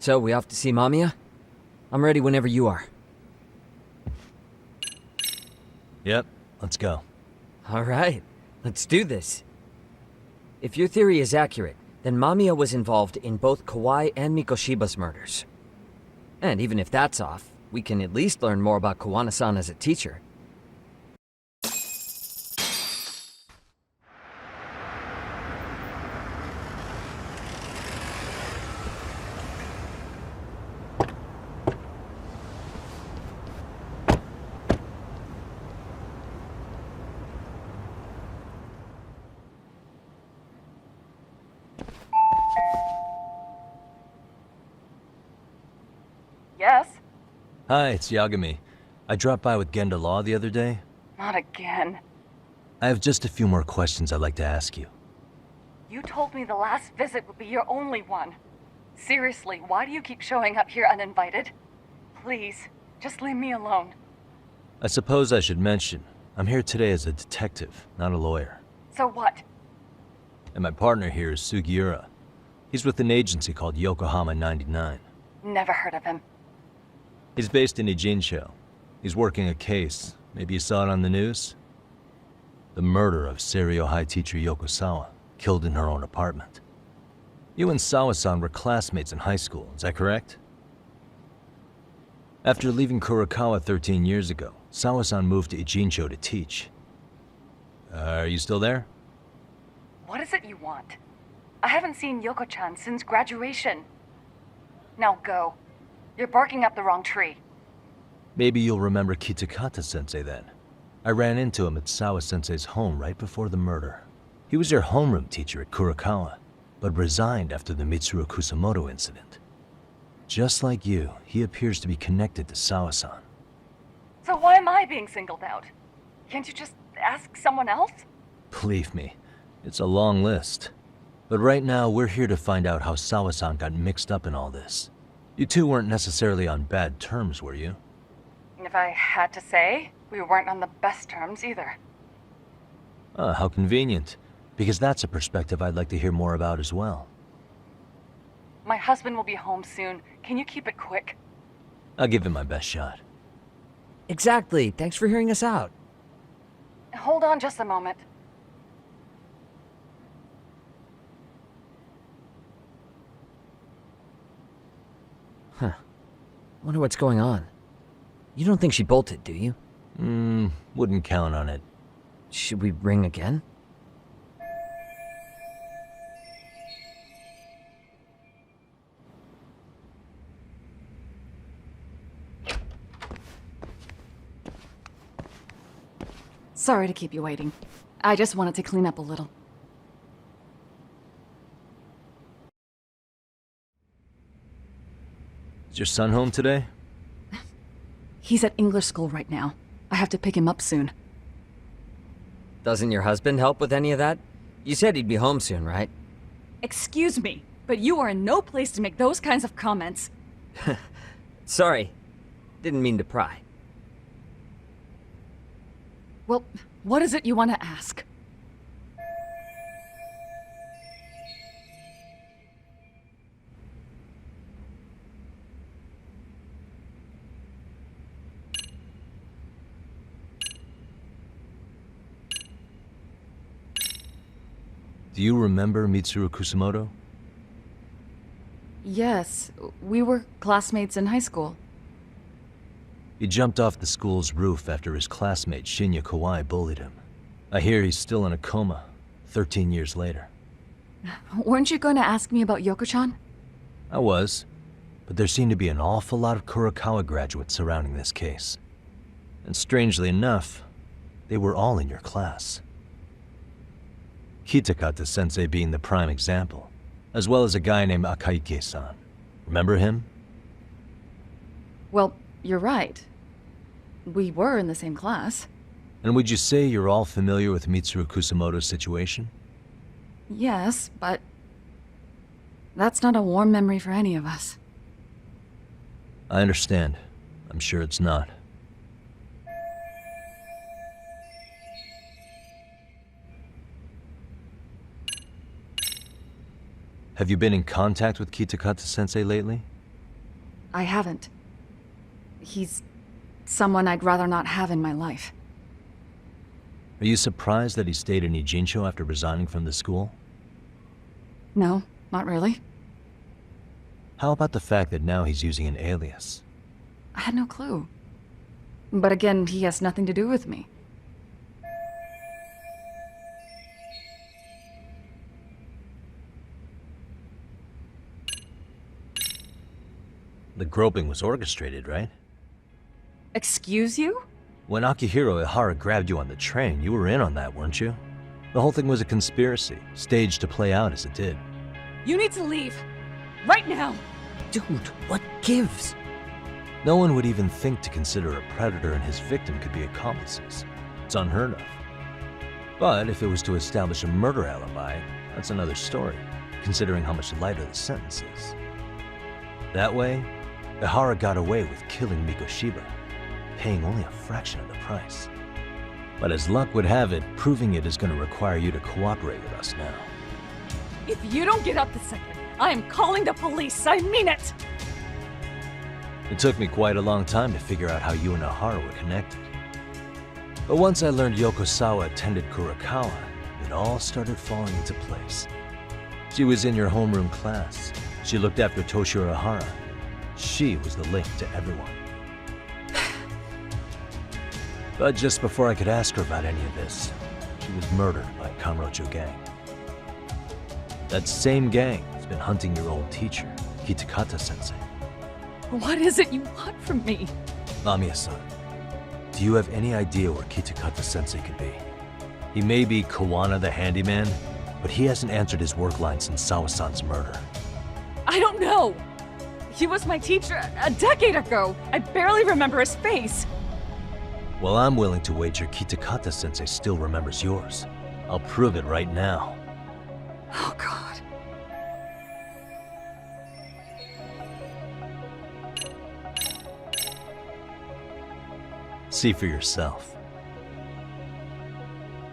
So, we off to see Mamiya? I'm ready whenever you are. Yep, let's go. Alright, let's do this. If your theory is accurate, then Mamiya was involved in both Kawai and Mikoshiba's murders. And even if that's off, we can at least learn more about Kawana-san as a teacher. Yes? Hi, it's Yagami. I dropped by with Genda Law the other day. Not again. I have just a few more questions I'd like to ask you. You told me the last visit would be your only one. Seriously, why do you keep showing up here uninvited? Please, just leave me alone. I suppose I should mention, I'm here today as a detective, not a lawyer. So what? And my partner here is Sugiura. He's with an agency called Yokohama 99. Never heard of him. He's based in Ijincho. He's working a case. Maybe you saw it on the news? The murder of Seiryo High teacher Yoko Sawa, killed in her own apartment. You and Sawa-san were classmates in high school, is that correct? After leaving Kurokawa 13 years ago, Sawa-san moved to Ijincho to teach. Are you still there? What is it you want? I haven't seen Yoko-chan since graduation. Now go. You're barking up the wrong tree. Maybe you'll remember Kitakata-sensei then. I ran into him at Sawa-sensei's home right before the murder. He was your homeroom teacher at Kurokawa, but resigned after the Mitsuru Kusamoto incident. Just like you, he appears to be connected to Sawa-san. So why am I being singled out? Can't you just ask someone else? Believe me, it's a long list. But right now, we're here to find out how Sawa-san got mixed up in all this. You two weren't necessarily on bad terms, were you? If I had to say, we weren't on the best terms either. How convenient. Because that's a perspective I'd like to hear more about as well. My husband will be home soon. Can you keep it quick? I'll give it my best shot. Exactly, thanks for hearing us out. Hold on just a moment. Huh. Wonder what's going on. You don't think she bolted, do you? Wouldn't count on it. Should we ring again? Sorry to keep you waiting. I just wanted to clean up a little. Is your son home today? He's at English school right now. I have to pick him up soon. Doesn't your husband help with any of that? You said he'd be home soon, right? Excuse me, but you are in no place to make those kinds of comments. Sorry. Didn't mean to pry. Well, what is it you want to ask? Do you remember Mitsuru Kusamoto? Yes, we were classmates in high school. He jumped off the school's roof after his classmate Shinya Kawai bullied him. I hear he's still in a coma, 13 years later. Weren't you going to ask me about Yoko-chan? I was, but there seemed to be an awful lot of Kurokawa graduates surrounding this case. And strangely enough, they were all in your class. Kitakata-sensei being the prime example, as well as a guy named Akaike-san. Remember him? Well, you're right. We were in the same class. And would you say you're all familiar with Mitsuru Kusamoto's situation? Yes, but that's not a warm memory for any of us. I understand. I'm sure it's not. Have you been in contact with Kitakata-sensei lately? I haven't. He's someone I'd rather not have in my life. Are you surprised that he stayed in Ijincho after resigning from the school? No, not really. How about the fact that now he's using an alias? I had no clue. But again, he has nothing to do with me. The groping was orchestrated, right? Excuse you? When Akihiro Ihara grabbed you on the train, you were in on that, weren't you? The whole thing was a conspiracy, staged to play out as it did. You need to leave. Right now! Dude, what gives? No one would even think to consider a predator and his victim could be accomplices. It's unheard of. But if it was to establish a murder alibi, that's another story, considering how much lighter the sentence is. That way, Ihara got away with killing Mikoshiba, paying only a fraction of the price. But as luck would have it, proving it is going to require you to cooperate with us now. If you don't get up this second, I am calling the police. I mean it! It took me quite a long time to figure out how you and Ihara were connected. But once I learned Yokosawa attended Kurakawa, it all started falling into place. She was in your homeroom class. She looked after Toshiro Ihara. She was the link to everyone. But just before I could ask her about any of this, she was murdered by a Kamurocho gang. That same gang has been hunting your old teacher, Kitakata-sensei. What is it you want from me? Amiya-san, do you have any idea where Kitakata-sensei could be? He may be Kawana the handyman, but he hasn't answered his work line since Sawa-san's murder. I don't know! He was my teacher a decade ago. I barely remember his face. Well, I'm willing to wager Kitakata-sensei still remembers yours. I'll prove it right now. Oh, God. See for yourself.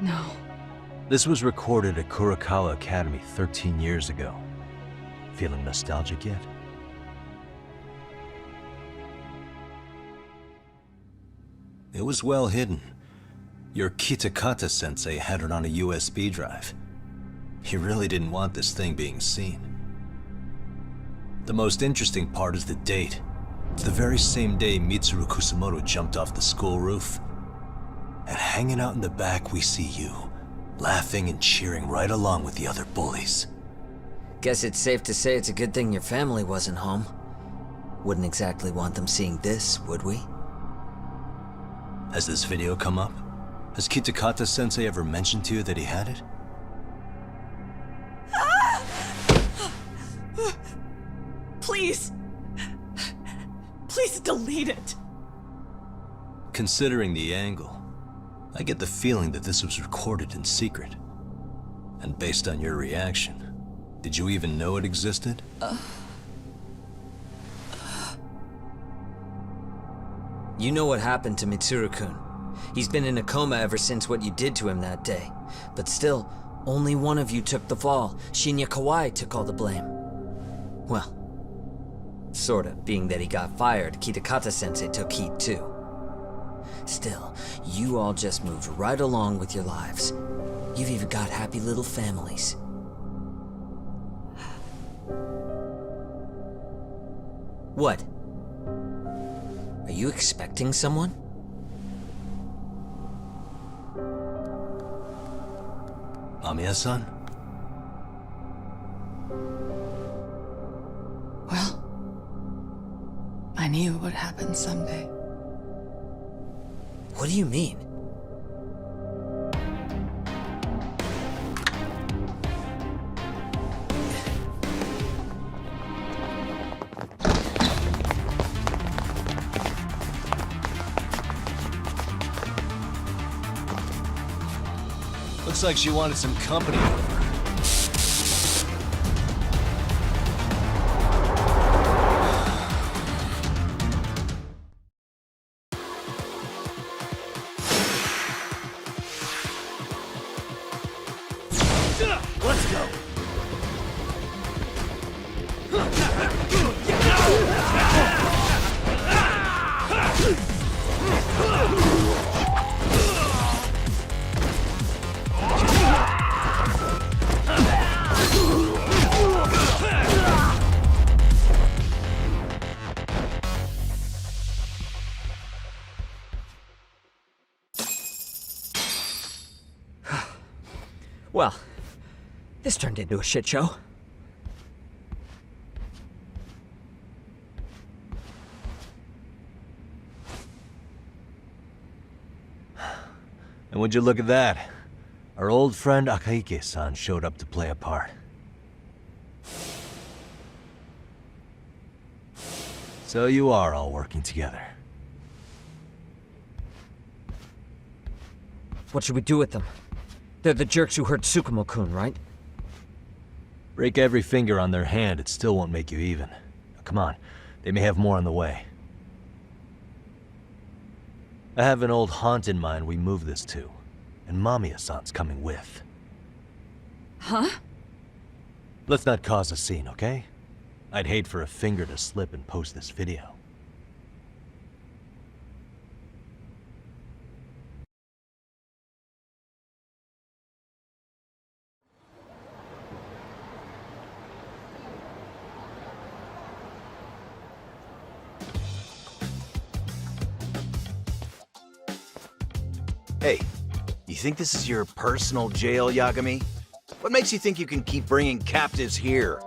No. This was recorded at Kurakawa Academy 13 years ago. Feeling nostalgic yet? It was well hidden. Your Kitakata-sensei had it on a USB drive. He really didn't want this thing being seen. The most interesting part is the date. It's the very same day Mitsuru Kusumoto jumped off the school roof. And hanging out in the back, we see you, laughing and cheering right along with the other bullies. Guess it's safe to say it's a good thing your family wasn't home. Wouldn't exactly want them seeing this, would we? Has this video come up? Has Kitakata-sensei ever mentioned to you that he had it? Please. Please delete it. Considering the angle, I get the feeling that this was recorded in secret. And based on your reaction, did you even know it existed? You know what happened to Mitsuru-kun. He's been in a coma ever since what you did to him that day. But still, only one of you took the fall. Shinya Kawai took all the blame. Well, sorta, being that he got fired, Kitakata-sensei took heat too. Still, you all just moved right along with your lives. You've even got happy little families. What? Are you expecting someone? Amiya-san? Well, I knew it would happen someday. What do you mean? Looks like she wanted some company over. Let's go. Well, this turned into a shit show. And would you look at that? Our old friend Akahike-san showed up to play a part. So you are all working together. What should we do with them? They're the jerks who hurt Tsukumo-kun, right? Break every finger on their hand, it still won't make you even. Come on, they may have more on the way. I have an old haunt in mind we move this to, and Mamiya-san's coming with. Huh? Let's not cause a scene, okay? I'd hate for a finger to slip and post this video. Hey, you think this is your personal jail, Yagami? What makes you think you can keep bringing captives here?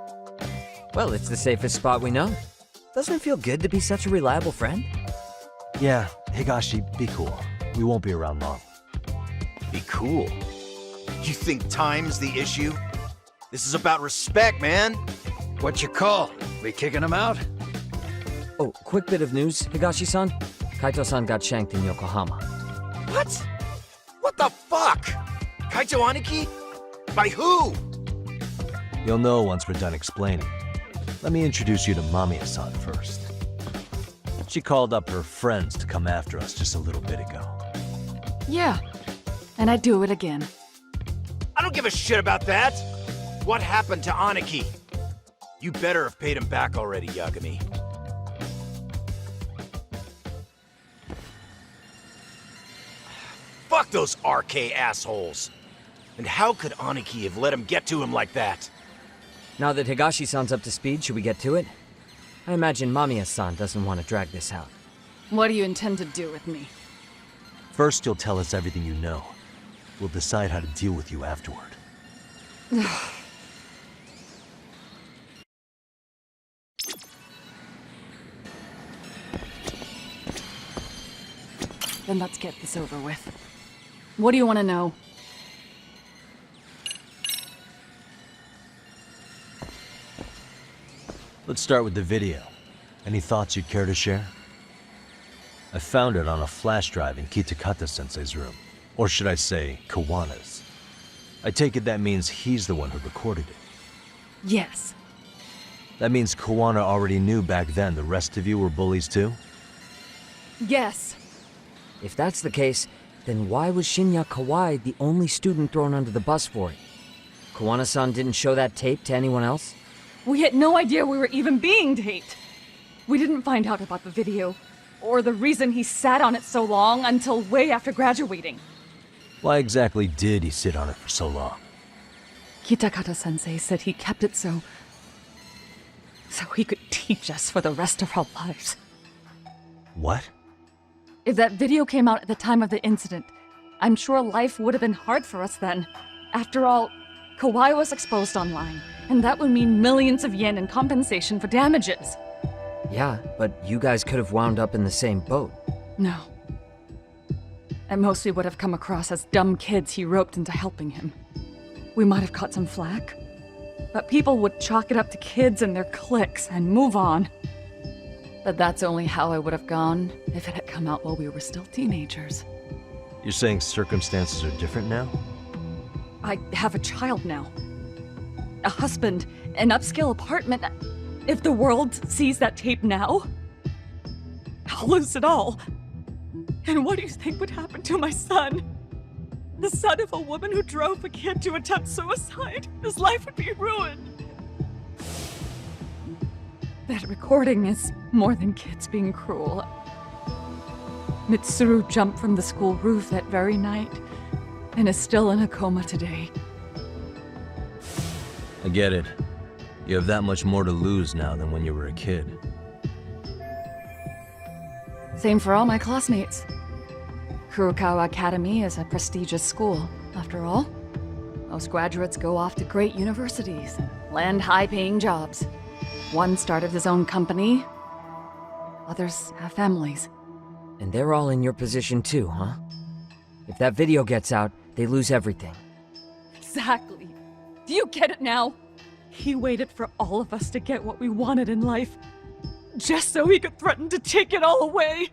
Well, it's the safest spot we know. Doesn't it feel good to be such a reliable friend? Yeah, Higashi, be cool. We won't be around long. Be cool. You think time's the issue? This is about respect, man. What you call? We kicking him out? Oh, quick bit of news, Higashi-san. Kaito-san got shanked in Yokohama. What? What the fuck? Kaito Aniki? By who? You'll know once we're done explaining. Let me introduce you to Mamiya-san first. She called up her friends to come after us just a little bit ago. Yeah. And I'd do it again. I don't give a shit about that. What happened to Aniki? You better have paid him back already, Yagami. Fuck those RK assholes. And how could Aniki have let him get to him like that? Now that Higashi-san's up to speed, should we get to it? I imagine Mamiya-san doesn't want to drag this out. What do you intend to do with me? First, you'll tell us everything you know. We'll decide how to deal with you afterward. Then let's get this over with. What do you want to know? Let's start with the video. Any thoughts you'd care to share? I found it on a flash drive in Kitakata-sensei's room. Or should I say, Kawana's. I take it that means he's the one who recorded it. Yes. That means Kawana already knew back then the rest of you were bullies too? Yes. If that's the case, then why was Shinya Kawai the only student thrown under the bus for it? Kawana-san didn't show that tape to anyone else? We had no idea we were even being taped. We didn't find out about the video, or the reason he sat on it so long until way after graduating. Why exactly did he sit on it for so long? Kitakata-sensei said he kept it so he could teach us for the rest of our lives. What? If that video came out at the time of the incident, I'm sure life would have been hard for us then. After all, Kawai was exposed online, and that would mean millions of yen in compensation for damages. Yeah, but you guys could have wound up in the same boat. No. At most, we would have come across as dumb kids he roped into helping him. We might have caught some flack, but people would chalk it up to kids and their cliques and move on. But that's only how I would have gone if it had come out while we were still teenagers. You're saying circumstances are different now? I have a child now. A husband, an upscale apartment. If the world sees that tape now, I'll lose it all. And what do you think would happen to my son? The son of a woman who drove a kid to attempt suicide. His life would be ruined. That recording is more than kids being cruel. Mitsuru jumped from the school roof that very night and is still in a coma today. I get it. You have that much more to lose now than when you were a kid. Same for all my classmates. Kurokawa Academy is a prestigious school, after all. Most graduates go off to great universities and land high-paying jobs. One started his own company. Others have families. And they're all in your position too, huh? If that video gets out, they lose everything. Exactly. Do you get it now? He waited for all of us to get what we wanted in life, just so he could threaten to take it all away.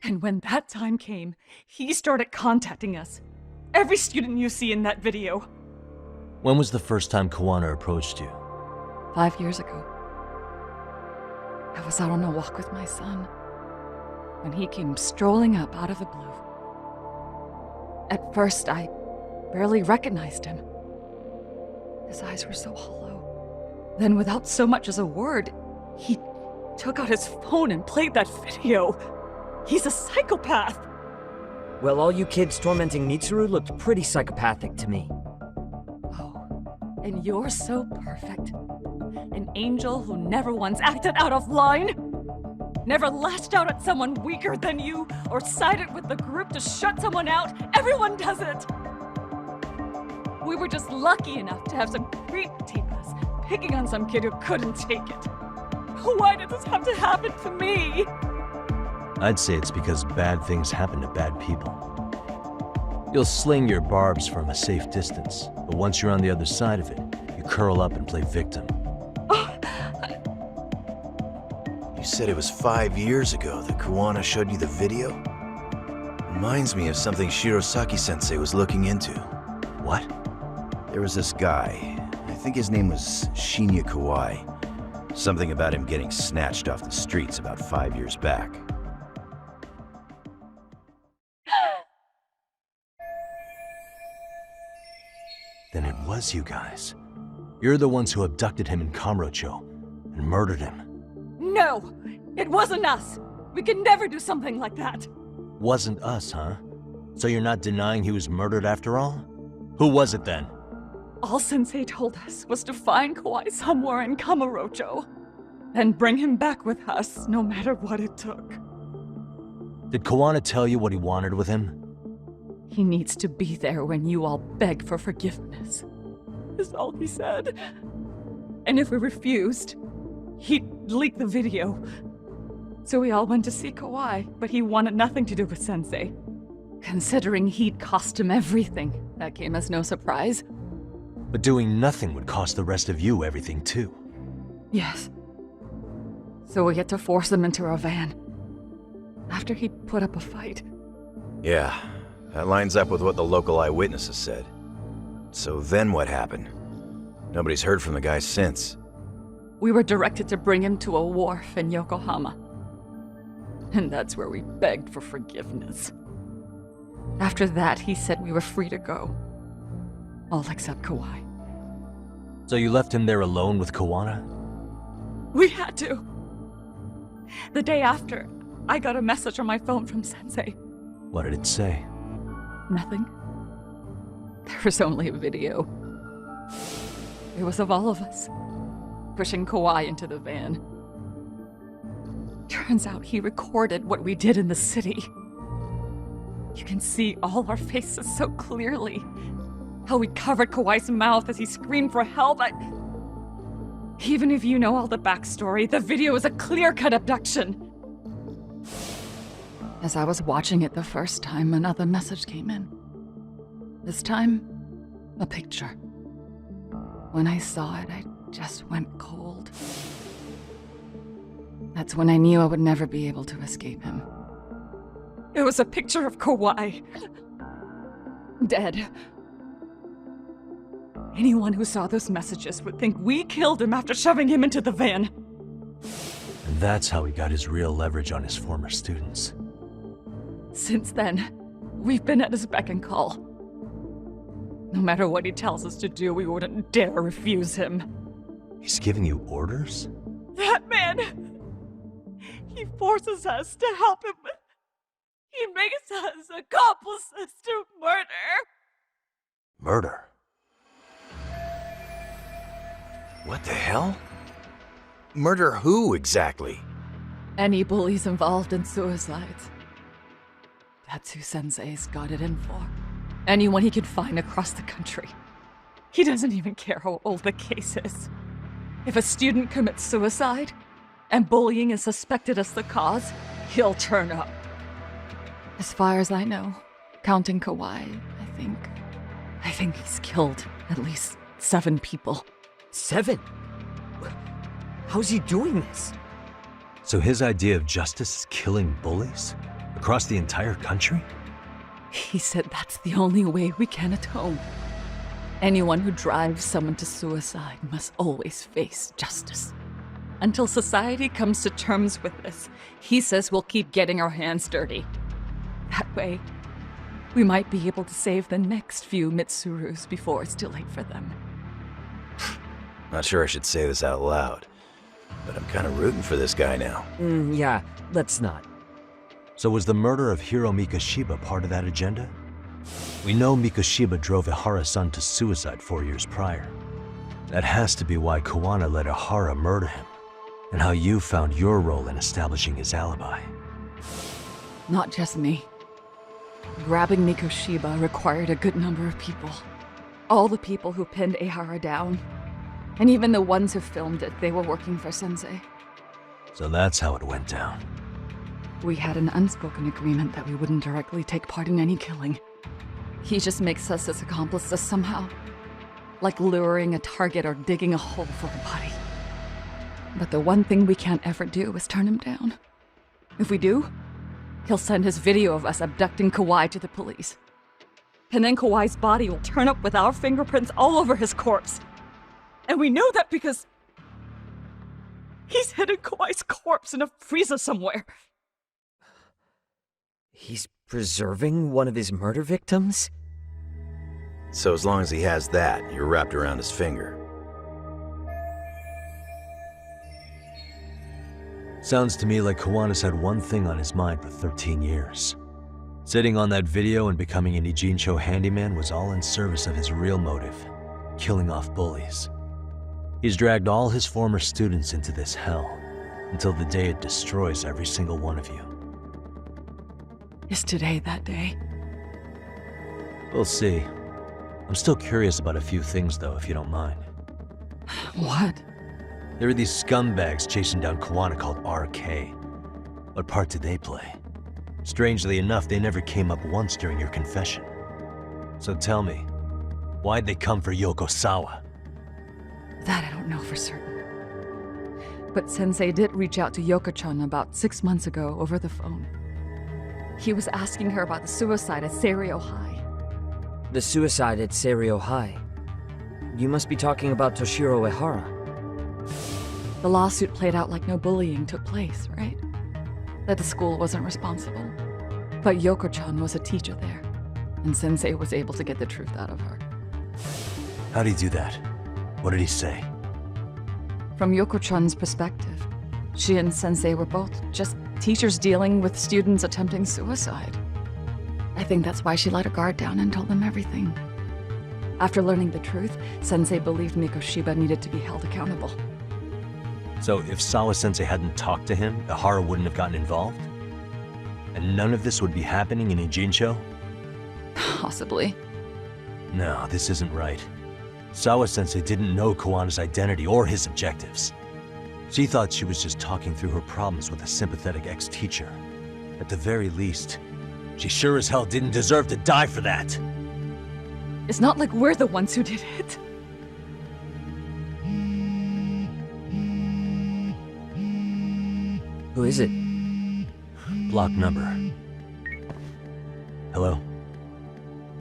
And when that time came, he started contacting us. Every student you see in that video. When was the first time Kawana approached you? 5 years ago. I was out on a walk with my son, when he came strolling up out of the blue. At first, I barely recognized him. His eyes were so hollow. Then, without so much as a word, he took out his phone and played that video. He's a psychopath! Well, all you kids tormenting Mitsuru looked pretty psychopathic to me. Oh, and you're so perfect. An angel who never once acted out of line? Never lashed out at someone weaker than you, or sided with the group to shut someone out. Everyone does it! We were just lucky enough to have some creep tape us, picking on some kid who couldn't take it. Why did this have to happen to me? I'd say it's because bad things happen to bad people. You'll sling your barbs from a safe distance, but once you're on the other side of it, you curl up and play victim. You said it was 5 years ago that Kawana showed you the video? Reminds me of something Shirosaki-sensei was looking into. What? There was this guy, I think his name was Shinya Kawai. Something about him getting snatched off the streets about 5 years back. Then it was you guys. You're the ones who abducted him in Kamurocho and murdered him. No! It wasn't us! We could never do something like that! Wasn't us, huh? So you're not denying he was murdered after all? Who was it then? All Sensei told us was to find Kawai somewhere in Kamurocho, and bring him back with us, no matter what it took. Did Kawana tell you what he wanted with him? He needs to be there when you all beg for forgiveness, is all he said. And if we refused, he'd leak the video. So we all went to see Kawai, but he wanted nothing to do with Sensei. Considering he'd cost him everything, that came as no surprise. But doing nothing would cost the rest of you everything too. Yes. So we had to force him into our van. After he'd put up a fight. Yeah, that lines up with what the local eyewitnesses said. So then what happened? Nobody's heard from the guy since. We were directed to bring him to a wharf in Yokohama. And that's where we begged for forgiveness. After that, he said we were free to go. All except Kawai. So you left him there alone with Kawana? We had to. The day after, I got a message on my phone from Sensei. What did it say? Nothing. There was only a video. It was of all of us, pushing Kawai into the van. Turns out he recorded what we did in the city. You can see all our faces so clearly. How we covered Kawai's mouth as he screamed for help. Even if you know all the backstory, the video is a clear-cut abduction. As I was watching it the first time, another message came in. This time, a picture. When I saw it, I just went cold. That's when I knew I would never be able to escape him. It was a picture of Kawai. Dead. Anyone who saw those messages would think we killed him after shoving him into the van. And that's how he got his real leverage on his former students. Since then, we've been at his beck and call. No matter what he tells us to do, we wouldn't dare refuse him. He's giving you orders? That man! He forces us to help him. He makes us accomplices to murder. Murder? What the hell? Murder who, exactly? Any bullies involved in suicides. That's who Sensei's got it in for. Anyone he could find across the country. He doesn't even care how old the case is. If a student commits suicide, and bullying is suspected as the cause, he'll turn up. As far as I know, counting Kawai, I think he's killed at least 7 people. 7? How's he doing this? So his idea of justice is killing bullies? Across the entire country? He said that's the only way we can atone. Anyone who drives someone to suicide must always face justice. Until society comes to terms with this, he says we'll keep getting our hands dirty. That way, we might be able to save the next few Mitsurus before it's too late for them. Not sure I should say this out loud, but I'm kind of rooting for this guy now. Yeah, let's not. So was the murder of Hiro Mikoshiba part of that agenda? We know Mikoshiba drove Ihara-san to suicide 4 years prior. That has to be why Kawana let Ihara murder him, and how you found your role in establishing his alibi. Not just me. Grabbing Mikoshiba required a good number of people. All the people who pinned Ihara down, and even the ones who filmed it, they were working for Sensei. So that's how it went down. We had an unspoken agreement that we wouldn't directly take part in any killing. He just makes us his accomplices somehow. Like luring a target or digging a hole for a body. But the one thing we can't ever do is turn him down. If we do, he'll send his video of us abducting Kawai to the police. And then Kawai's body will turn up with our fingerprints all over his corpse. And we know that because he's hidden Kawai's corpse in a freezer somewhere. He's preserving one of his murder victims? So as long as he has that, you're wrapped around his finger. Sounds to me like Kawana's had one thing on his mind for 13 years. Sitting on that video and becoming an Ijincho handyman was all in service of his real motive, killing off bullies. He's dragged all his former students into this hell, until the day it destroys every single one of you. Is today that day? We'll see. I'm still curious about a few things though, if you don't mind. What? There are these scumbags chasing down Kawana called RK. What part did they play? Strangely enough, they never came up once during your confession. So tell me, why'd they come for Yokosawa? That I don't know for certain. But Sensei did reach out to Yoko-chan about 6 months ago over the phone. He was asking her about the suicide at Seiryo High. The suicide at Seiryo High? You must be talking about Toshiro Ehara. The lawsuit played out like no bullying took place, right? That the school wasn't responsible. But Yoko-chan was a teacher there, and Sensei was able to get the truth out of her. How'd he do that? What did he say? From Yoko-chan's perspective, she and Sensei were both just teachers dealing with students attempting suicide. I think that's why she let her guard down and told them everything. After learning the truth, Sensei believed Mikoshiba needed to be held accountable. So if Sawa-sensei hadn't talked to him, Ihara wouldn't have gotten involved? And none of this would be happening in Ijincho? Possibly. No, this isn't right. Sawa-sensei didn't know Kawana's identity or his objectives. She thought she was just talking through her problems with a sympathetic ex-teacher. At the very least, she sure as hell didn't deserve to die for that! It's not like we're the ones who did it. Who is it? Block number. Hello?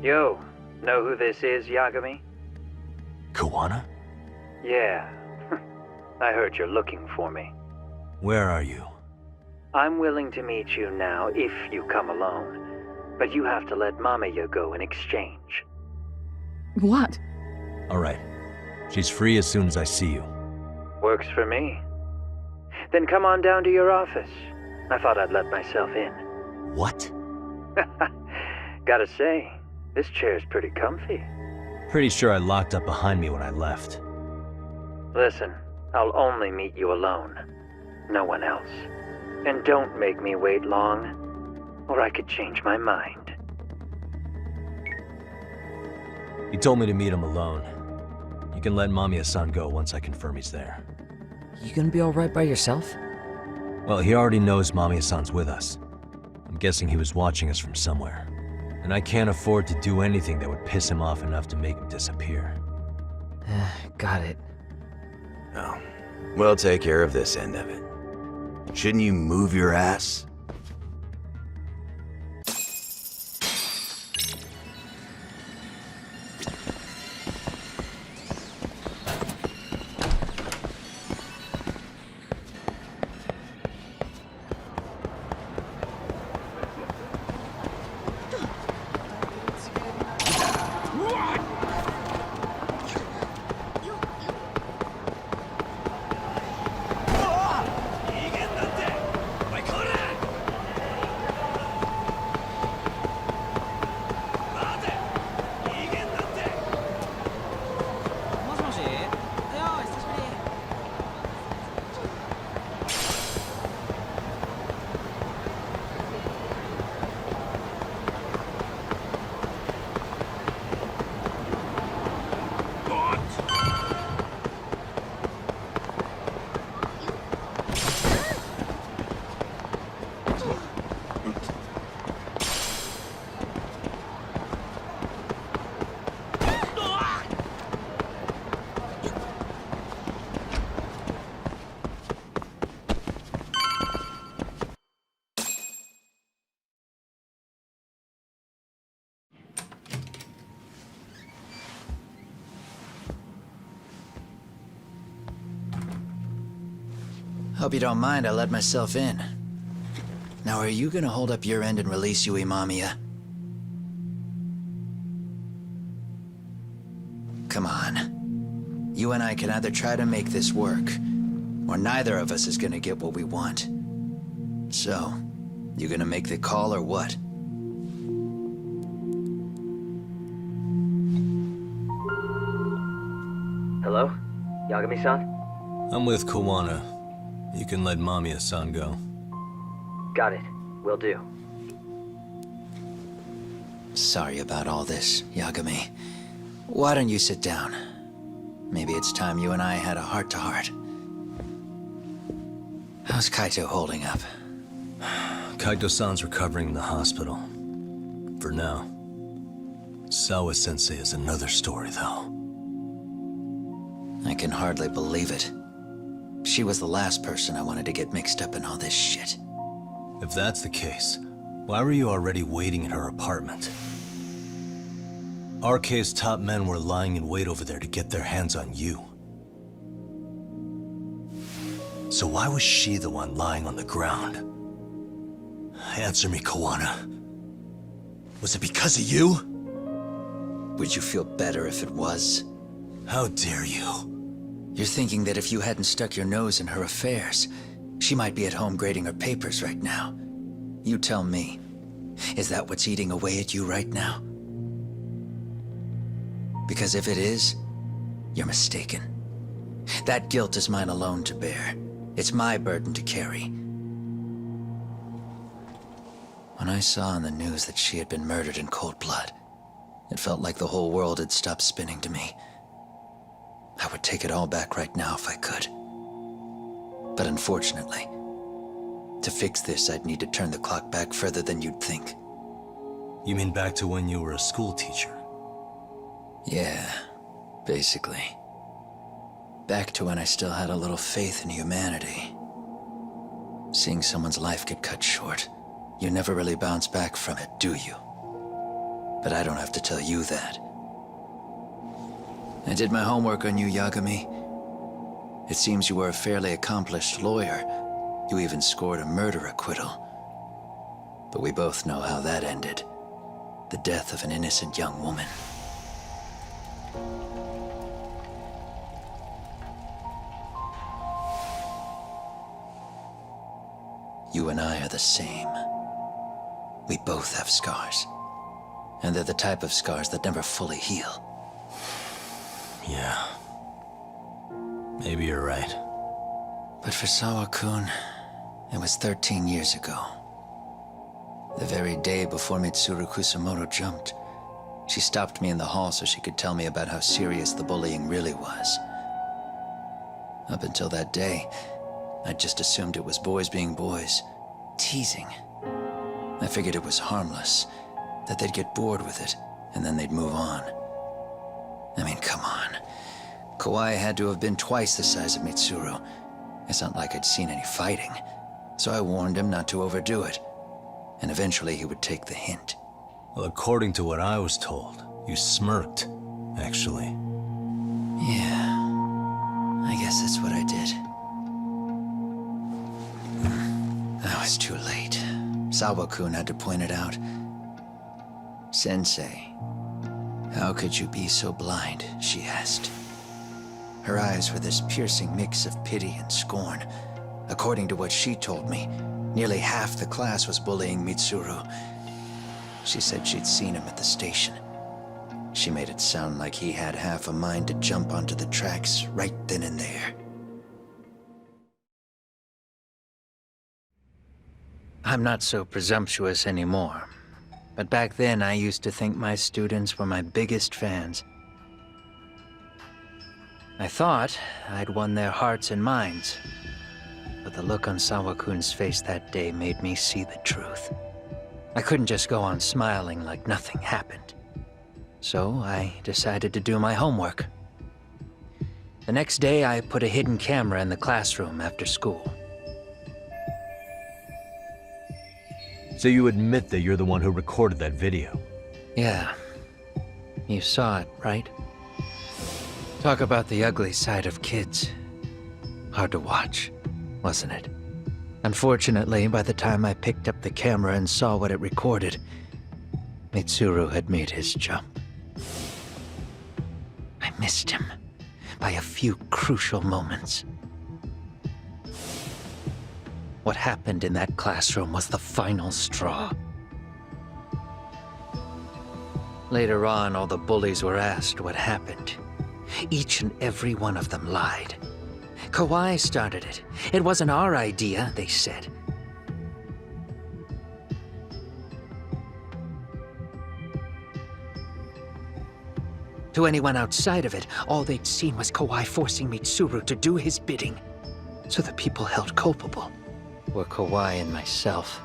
Yo, know who this is, Yagami? Kawana? Yeah. I heard you're looking for me. Where are you? I'm willing to meet you now if you come alone. But you have to let Mamiya go in exchange. What? Alright. She's free as soon as I see you. Works for me. Then come on down to your office. I thought I'd let myself in. What? Gotta say, this chair's pretty comfy. Pretty sure I locked up behind me when I left. Listen, I'll only meet you alone. No one else. And don't make me wait long, or I could change my mind. He told me to meet him alone. You can let Mamiya-san go once I confirm he's there. You gonna be alright by yourself? Well, he already knows Mamiya-san's with us. I'm guessing he was watching us from somewhere. And I can't afford to do anything that would piss him off enough to make him disappear. Got it. Oh, we'll take care of this end of it. Shouldn't you move your ass? Hope you don't mind I let myself in. Now, are you gonna hold up your end and release Yui Mamiya? Come on. You and I can either try to make this work, or neither of us is gonna get what we want. So, you gonna make the call or what? Hello? Yagami-san? I'm with Kawana. You can let Mamiya-san go. Got it. Will do. Sorry about all this, Yagami. Why don't you sit down? Maybe it's time you and I had a heart-to-heart. How's Kaito holding up? Kaito-san's recovering in the hospital. For now. Sawa-sensei is another story, though. I can hardly believe it. She was the last person I wanted to get mixed up in all this shit. If that's the case, why were you already waiting in her apartment? RK's top men were lying in wait over there to get their hands on you. So why was she the one lying on the ground? Answer me, Kawana. Was it because of you? Would you feel better if it was? How dare you? You're thinking that if you hadn't stuck your nose in her affairs, she might be at home grading her papers right now. You tell me, is that what's eating away at you right now? Because if it is, you're mistaken. That guilt is mine alone to bear. It's my burden to carry. When I saw on the news that she had been murdered in cold blood, it felt like the whole world had stopped spinning to me. I would take it all back right now if I could. But unfortunately, to fix this, I'd need to turn the clock back further than you'd think. You mean back to when you were a school teacher? Yeah, basically. Back to when I still had a little faith in humanity. Seeing someone's life get cut short, you never really bounce back from it, do you? But I don't have to tell you that. I did my homework on you, Yagami. It seems you were a fairly accomplished lawyer. You even scored a murder acquittal. But we both know how that ended. The death of an innocent young woman. You and I are the same. We both have scars. And they're the type of scars that never fully heal. Yeah. Maybe you're right. But for Sawa-kun, it was 13 years ago. The very day before Mitsuru Kusamoto jumped, She stopped me in the hall so she could tell me about how serious the bullying really was. Up until that day, I just assumed it was boys being boys, teasing. I figured it was harmless, that they'd get bored with it, and then they'd move on. I mean, come on. Kawai had to have been twice the size of Mitsuru. It's not like I'd seen any fighting, so I warned him not to overdo it, and eventually he would take the hint. Well, according to what I was told, you smirked, actually. Yeah, I guess that's what I did. I was too late. Sawa-kun had to point it out. Sensei, how could you be so blind, she asked. Her eyes were this piercing mix of pity and scorn. According to what she told me, nearly half the class was bullying Mitsuru. She said she'd seen him at the station. She made it sound like he had half a mind to jump onto the tracks right then and there. I'm not so presumptuous anymore, but back then I used to think my students were my biggest fans. I thought I'd won their hearts and minds, but the look on Sawa-kun's face that day made me see the truth. I couldn't just go on smiling like nothing happened. So I decided to do my homework. The next day, I put a hidden camera in the classroom after school. So you admit that you're the one who recorded that video? Yeah. You saw it, right? Talk about the ugly side of kids. Hard to watch, wasn't it? Unfortunately, by the time I picked up the camera and saw what it recorded, Mitsuru had made his jump. I missed him by a few crucial moments. What happened in that classroom was the final straw. Later on, all the bullies were asked what happened. Each and every one of them lied. Kawai started it. It wasn't our idea, they said. To anyone outside of it, all they'd seen was Kawai forcing Mitsuru to do his bidding. So the people held culpable were Kawai and myself.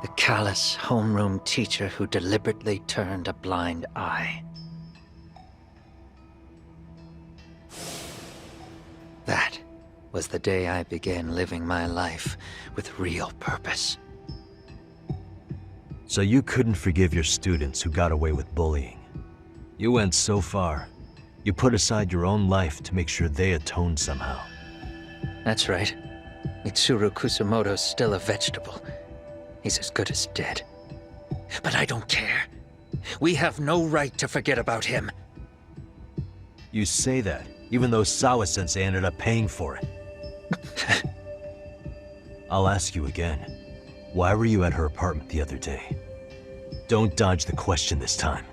The callous homeroom teacher who deliberately turned a blind eye. That was the day I began living my life with real purpose. So you couldn't forgive your students who got away with bullying. You went so far, you put aside your own life to make sure they atoned somehow. That's right. Mitsuru Kusumoto's still a vegetable. He's as good as dead. But I don't care. We have no right to forget about him. You say that, even though Sawa-sensei ended up paying for it. I'll ask you again. Why were you at her apartment the other day? Don't dodge the question this time.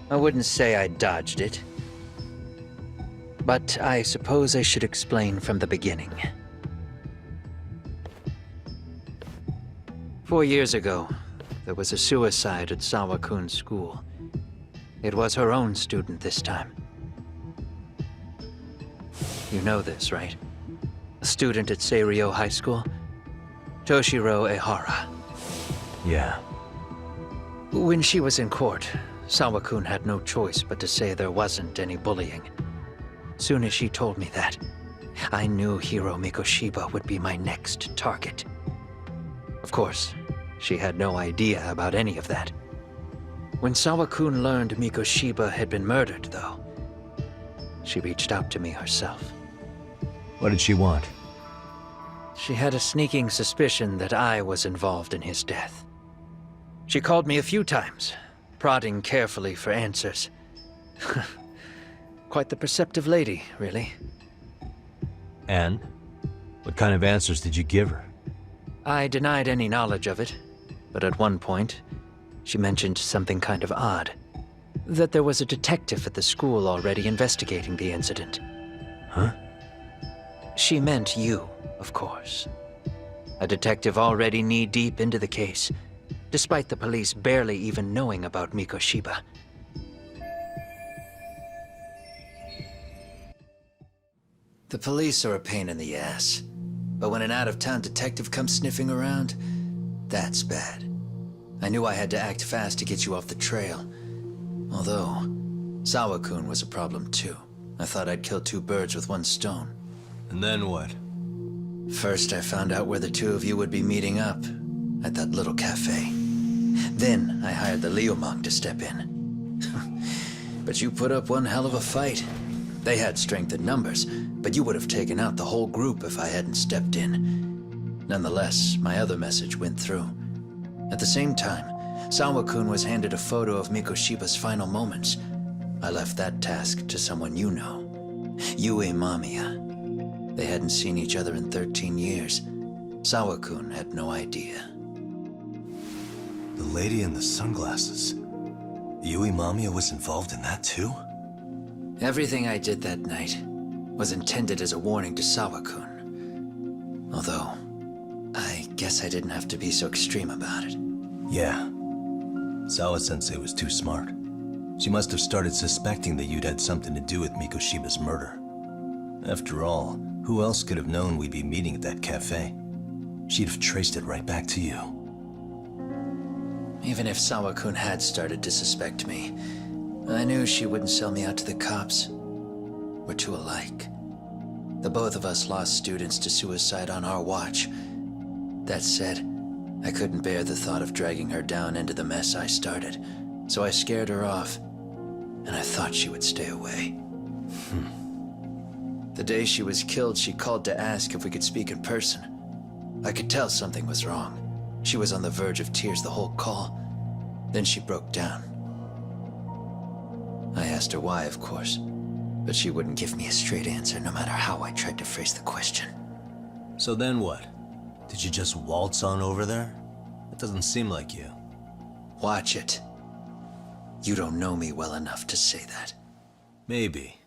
I wouldn't say I dodged it. But I suppose I should explain from the beginning. 4 years ago, there was a suicide at Sawa-kun's school. It was her own student this time. You know this, right? A student at Seiryo High School? Toshiro Ehara. Yeah. When she was in court, Sawa-kun had no choice but to say there wasn't any bullying. Soon as she told me that, I knew Hiro Mikoshiba would be my next target. Of course, she had no idea about any of that. When Sawa-kun learned Mikoshiba had been murdered, though, she reached out to me herself. What did she want? She had a sneaking suspicion that I was involved in his death. She called me a few times, prodding carefully for answers. Quite the perceptive lady, really. And? What kind of answers did you give her? I denied any knowledge of it, but at one point, she mentioned something kind of odd. That there was a detective at the school already investigating the incident. Huh? She meant you, of course. A detective already knee-deep into the case, despite the police barely even knowing about Mikoshiba. The police are a pain in the ass. But when an out-of-town detective comes sniffing around, that's bad. I knew I had to act fast to get you off the trail. Although, Sawa-kun was a problem too. I thought I'd kill two birds with one stone. And then what? First, I found out where the two of you would be meeting up, at that little cafe. Then, I hired the Liumang to step in. But you put up one hell of a fight. They had strength in numbers, but you would have taken out the whole group if I hadn't stepped in. Nonetheless, my other message went through. At the same time, Sawa-kun was handed a photo of Mikoshiba's final moments. I left that task to someone you know. Yue Mamiya. They hadn't seen each other in 13 years. Sawa-kun had no idea. The lady in the sunglasses. Yui Mamiya was involved in that too? Everything I did that night was intended as a warning to Sawa-kun. Although, I guess I didn't have to be so extreme about it. Yeah. Sawa-sensei was too smart. She must have started suspecting that you'd had something to do with Mikoshiba's murder. After all, who else could have known we'd be meeting at that cafe? She'd have traced it right back to you. Even if Sawa-kun had started to suspect me, I knew she wouldn't sell me out to the cops. We're too alike. The both of us lost students to suicide on our watch. That said, I couldn't bear the thought of dragging her down into the mess I started, so I scared her off, and I thought she would stay away. The day she was killed, she called to ask if we could speak in person. I could tell something was wrong. She was on the verge of tears the whole call. Then she broke down. I asked her why, of course, but she wouldn't give me a straight answer no matter how I tried to phrase the question. So then what? Did you just waltz on over there? It doesn't seem like you. Watch it. You don't know me well enough to say that. Maybe.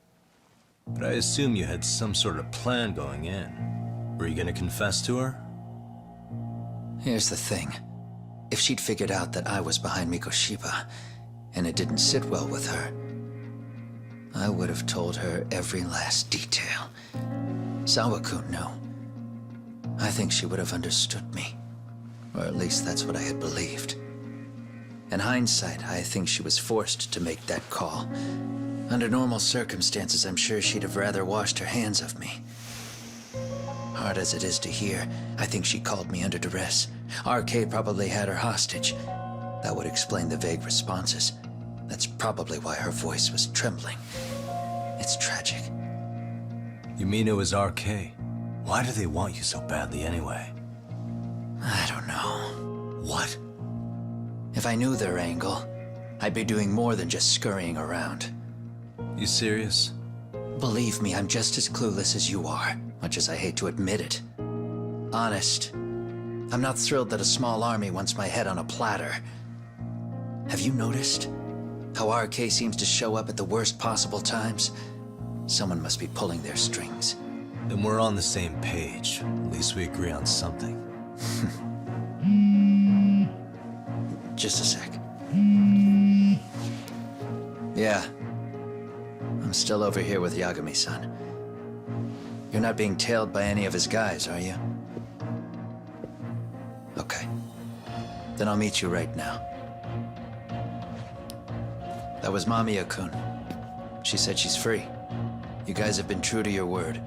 But I assume you had some sort of plan going in. Were you gonna confess to her? Here's the thing. If she'd figured out that I was behind Mikoshiba, and it didn't sit well with her, I would have told her every last detail. Sawa-kun knew. I think she would have understood me. Or at least that's what I had believed. In hindsight, I think she was forced to make that call. Under normal circumstances, I'm sure she'd have rather washed her hands of me. Hard as it is to hear, I think she called me under duress. RK probably had her hostage. That would explain the vague responses. That's probably why her voice was trembling. It's tragic. You mean it was RK? Why do they want you so badly anyway? I don't know. What? If I knew their angle, I'd be doing more than just scurrying around. You serious? Believe me, I'm just as clueless as you are, much as I hate to admit it. Honest, I'm not thrilled that a small army wants my head on a platter. Have you noticed how RK seems to show up at the worst possible times? Someone must be pulling their strings. Then we're on the same page. At least we agree on something. Just a sec. Yeah. I'm still over here with Yagami-san. You're not being tailed by any of his guys, are you? Okay. Then I'll meet you right now. That was Mamiya-kun. She said she's free. You guys have been true to your word.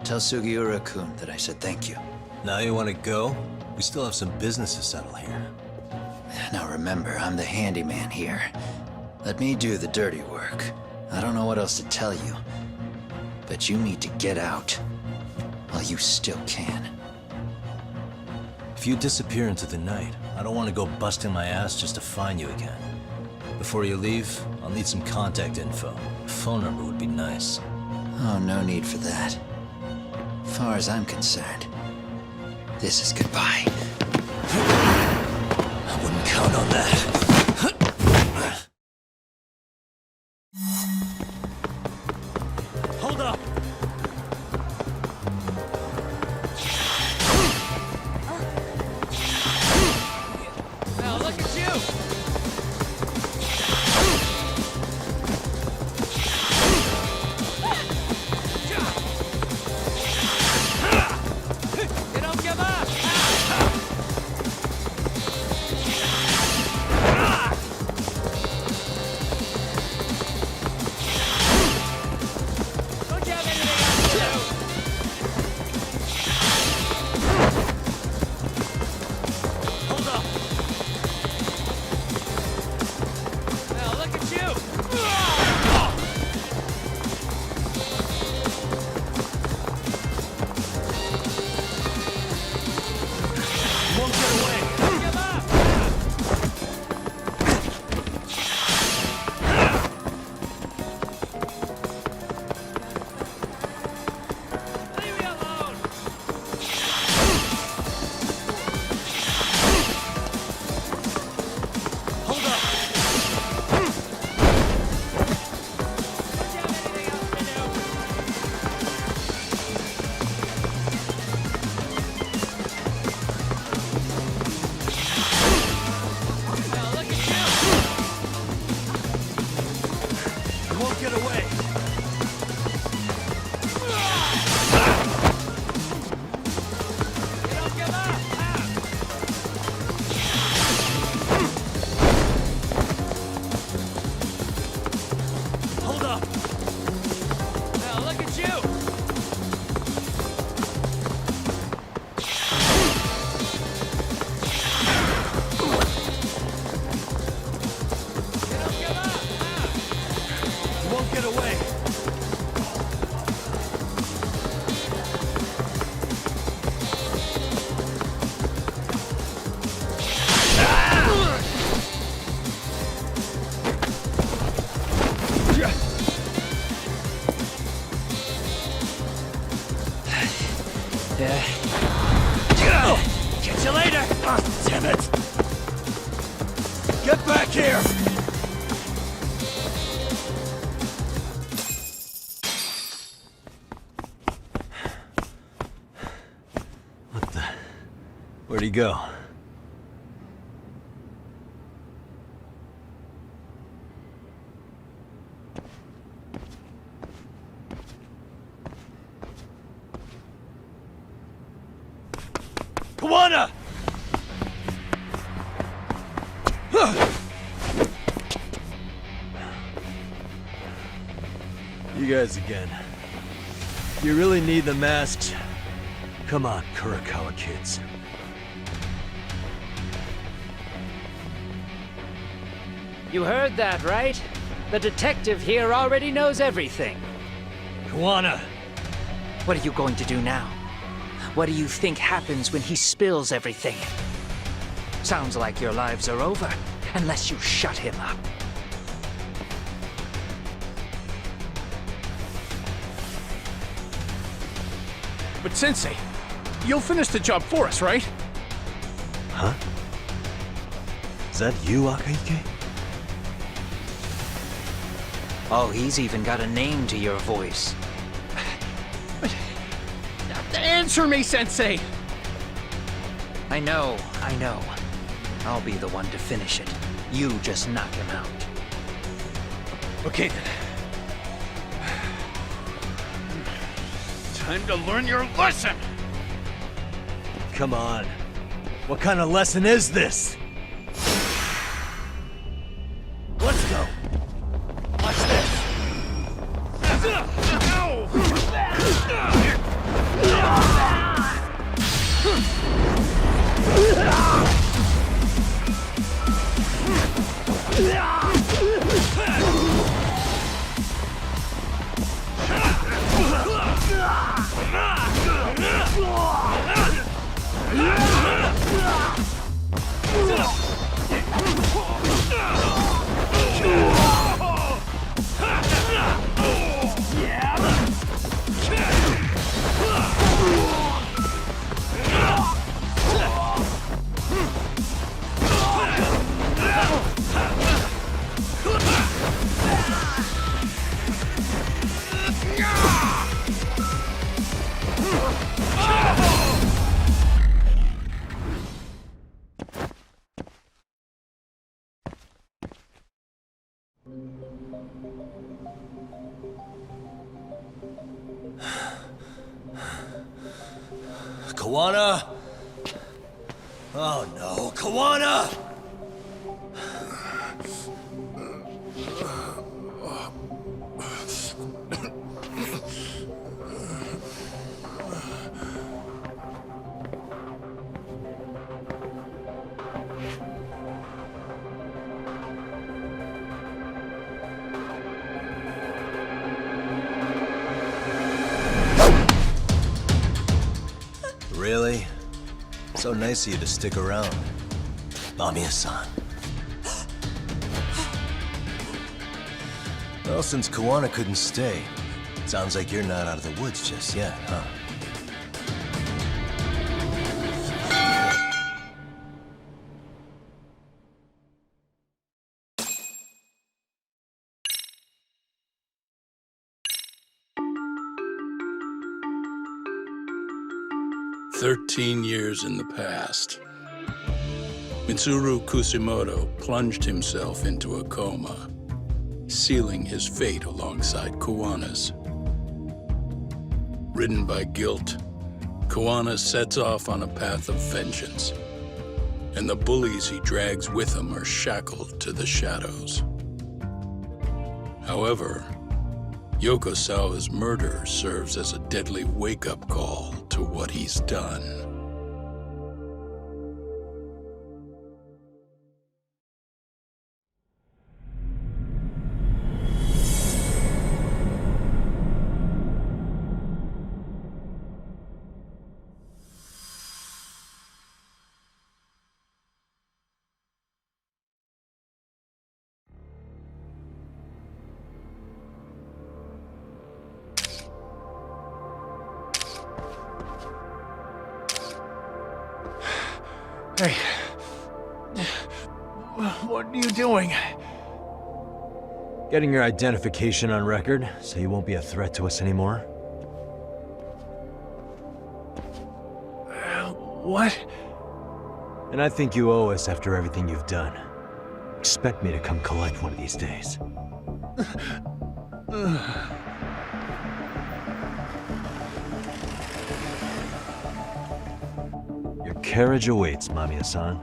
Tell Sugiura-kun that I said thank you. Now you want to go? We still have some business to settle here. Now remember, I'm the handyman here. Let me do the dirty work. I don't know what else to tell you, but you need to get out while you still can. If you disappear into the night, I don't want to go busting my ass just to find you again. Before you leave, I'll need some contact info. A phone number would be nice. Oh, no need for that. As far as I'm concerned, this is goodbye. I wouldn't count on that. Hold up! Well, look Catch you later! Oh, damn it! Get back here! What the... Where'd he go? Kawana! You guys again. You really need the masks? Come on, Kurakawa kids. You heard that, right? The detective here already knows everything. Kawana! What are you going to do now? What do you think happens when he spills everything? Sounds like your lives are over, unless you shut him up. But Sensei, you'll finish the job for us, right? Huh? Is that you, Akayuki? Oh, he's even got a name to your voice. Answer me, Sensei! I know. I'll be the one to finish it. You just knock him out. Okay then. Time to learn your lesson! Come on. What kind of lesson is this? Let's go! Watch this! Kawana! Really? So nice of you to stick around. Mamiya-san. Well, since Kawana couldn't stay, sounds like you're not out of the woods just yet, huh? Years in the past. Mitsuru Kusimoto plunged himself into a coma, sealing his fate alongside Kawana's. Ridden by guilt, Kawana sets off on a path of vengeance, and the bullies he drags with him are shackled to the shadows. However, Yokosawa's murder serves as a deadly wake-up call to what he's done. Hey. What are you doing? Getting your identification on record, so you won't be a threat to us anymore? What? And I think you owe us after everything you've done. Expect me to come collect one of these days. Your carriage awaits, Mamiya-san.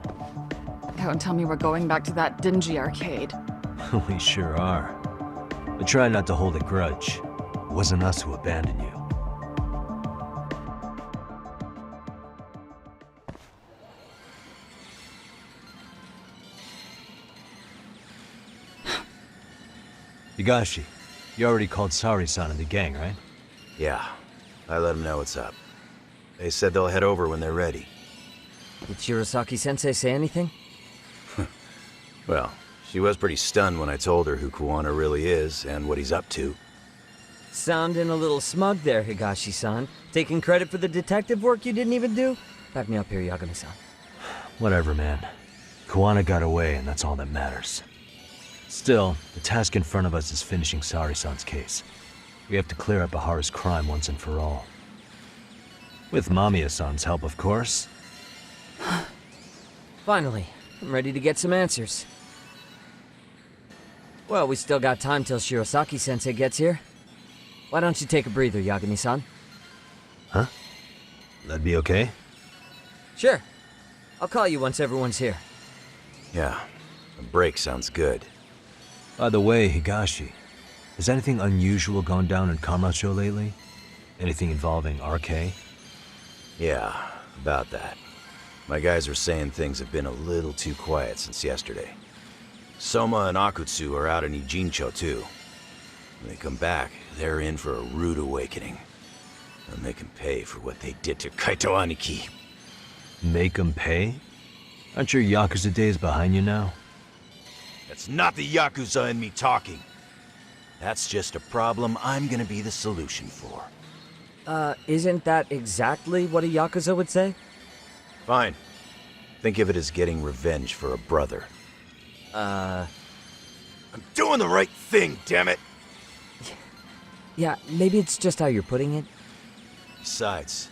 Don't tell me we're going back to that dingy arcade. We sure are. But try not to hold a grudge. It wasn't us who abandoned you. Higashi, you already called Sari-san and the gang, right? Yeah, I let them know what's up. They said they'll head over when they're ready. Did Shirosaki-sensei say anything? Well, she was pretty stunned when I told her who Kawana really is and what he's up to. Sounding a little smug there, Higashi-san. Taking credit for the detective work you didn't even do? Back me up here, Yagami-san. Whatever, man. Kawana got away, and that's all that matters. Still, the task in front of us is finishing Sari-san's case. We have to clear up Ahara's crime once and for all. With Mamiya-san's help, of course. Finally, I'm ready to get some answers. Well, we still got time till Shirosaki-sensei gets here. Why don't you take a breather, Yagami-san? Huh? That'd be okay? Sure. I'll call you once everyone's here. Yeah, a break sounds good. By the way, Higashi, has anything unusual gone down in Kamacho lately? Anything involving RK? Yeah, about that. My guys are saying things have been a little too quiet since yesterday. Soma and Akutsu are out in Ijincho too. When they come back, they're in for a rude awakening. And they can pay for what they did to Kaito Aniki. Make 'em pay? Aren't your Yakuza days behind you now? That's not the Yakuza in me talking. That's just a problem I'm gonna be the solution for. Isn't that exactly what a Yakuza would say? Fine. Think of it as getting revenge for a brother. I'm doing the right thing, damn it! Yeah, maybe it's just how you're putting it. Besides,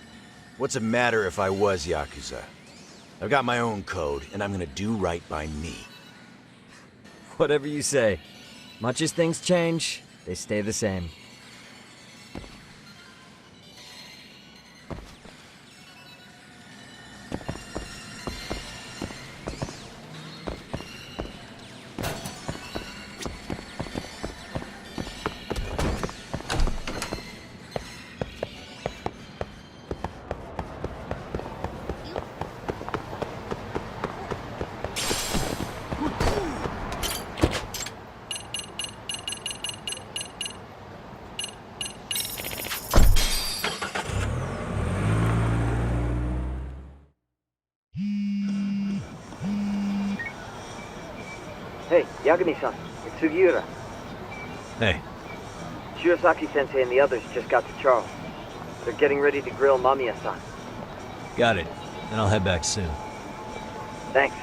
what's it matter if I was Yakuza? I've got my own code, and I'm gonna do right by me. Whatever you say. Much as things change, they stay the same. Hey, Yagami-san, it's Sugiura. Hey, Shirosaki-sensei and the others just got to Charles. They're getting ready to grill Mamiya-san. got it. Then I'll head back soon. Thanks.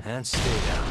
And stay down.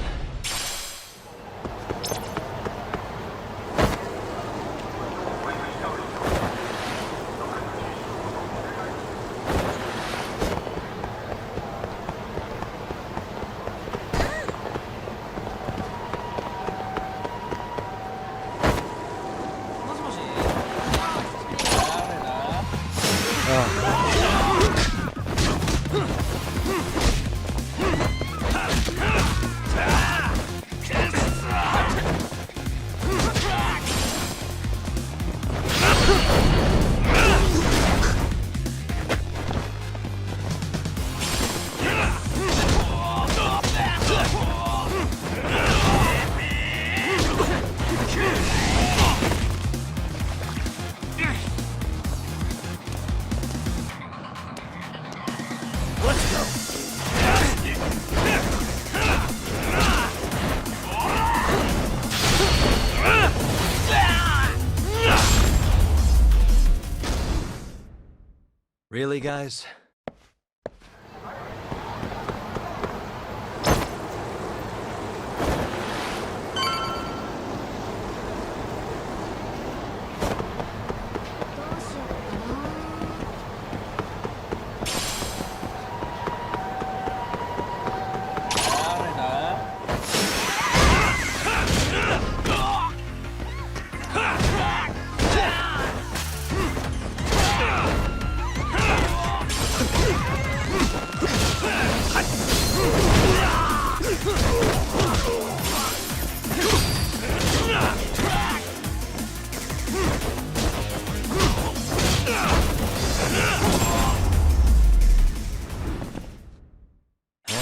Really, guys?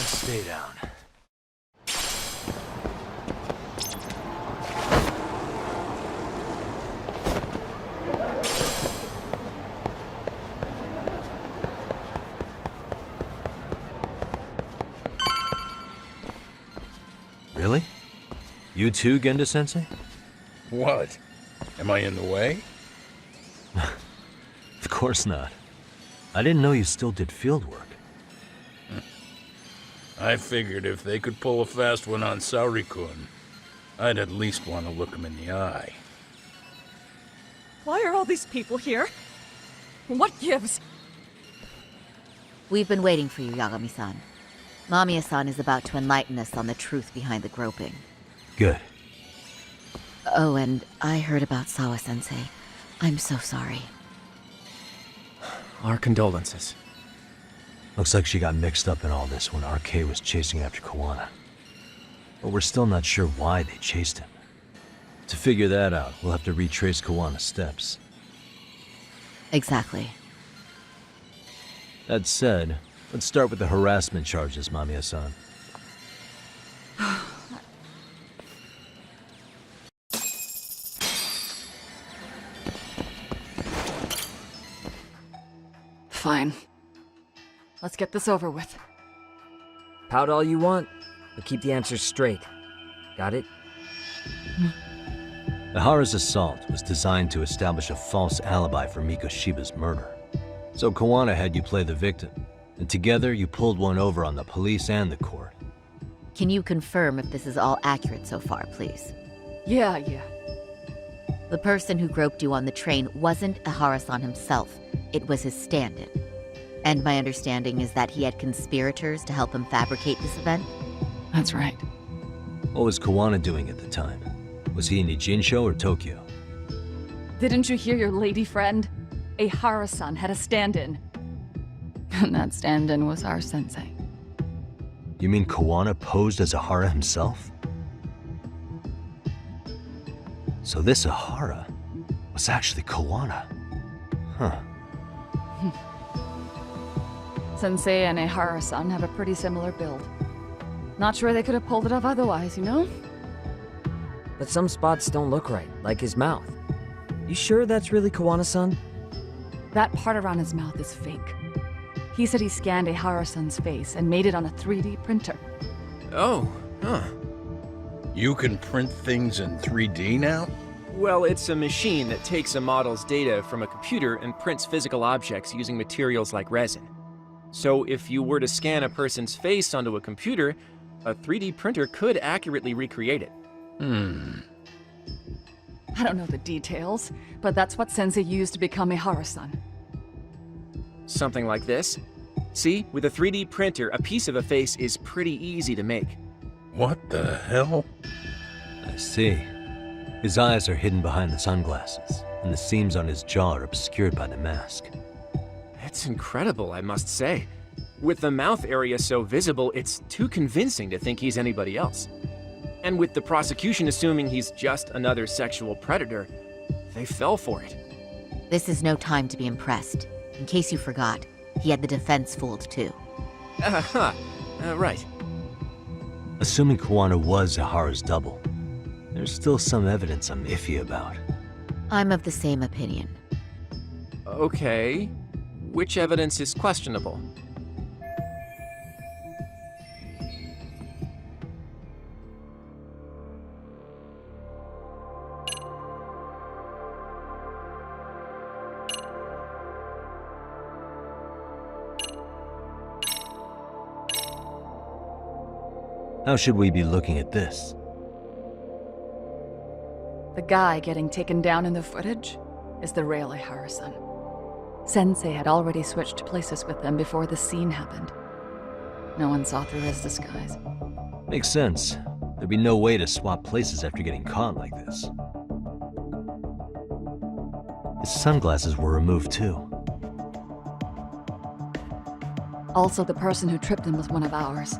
Stay down. Really? You too, Genda-sensei? What? Am I in the way? Of course not. I didn't know you still did field work. I figured if they could pull a fast one on Saori-kun, I'd at least want to look him in the eye. Why are all these people here? What gives? We've been waiting for you, Yagami-san. Mamiya-san is about to enlighten us on the truth behind the groping. Good. Oh, and I heard about Sawa-sensei. I'm so sorry. Our condolences. Looks like she got mixed up in all this when RK was chasing after Kawana. But we're still not sure why they chased him. To figure that out, we'll have to retrace Kawana's steps. Exactly. That said, let's start with the harassment charges, Mamiya-san. Fine. Let's get this over with. Pout all you want, but keep the answers straight. Got it? Ihara's assault was designed to establish a false alibi for Mikoshiba's murder. So Kawana had you play the victim, and together you pulled one over on the police and the court. Can you confirm if this is all accurate so far, please? Yeah. The person who groped you on the train wasn't Ihara-san himself. It was his stand-in. And my understanding is that he had conspirators to help him fabricate this event? That's right. What was Kawana doing at the time? Was he in Ijinsho or Tokyo? Didn't you hear your lady friend? Ihara-san had a stand-in. And that stand-in was our sensei. You mean Kawana posed as Ihara himself? So this Ihara was actually Kawana. Huh. Sensei and Ihara-san have a pretty similar build. Not sure they could have pulled it off otherwise, you know? But some spots don't look right, like his mouth. You sure that's really Kawana-san? That part around his mouth is fake. He said he scanned Ihara-san's face and made it on a 3D printer. Oh, huh. You can print things in 3D now? Well, it's a machine that takes a model's data from a computer and prints physical objects using materials like resin. So if you were to scan a person's face onto a computer, a 3D printer could accurately recreate it. I don't know the details, but that's what Sensei used to become Ihara-san. Something like this. See, with a 3D printer, a piece of a face is pretty easy to make. What the hell? I see. His eyes are hidden behind the sunglasses, and the seams on his jaw are obscured by the mask. It's incredible, I must say. With the mouth area so visible, it's too convincing to think he's anybody else. And with the prosecution assuming he's just another sexual predator, they fell for it. This is no time to be impressed. In case you forgot, he had the defense fooled too. Right. Assuming Kawana was Ihara's double, there's still some evidence I'm iffy about. I'm of the same opinion. Okay. Which evidence is questionable? How should we be looking at this? The guy getting taken down in the footage is the real Ihara-san. Sensei had already switched places with them before the scene happened. No one saw through his disguise. Makes sense. There'd be no way to swap places after getting caught like this. His sunglasses were removed too. Also, the person who tripped him was one of ours.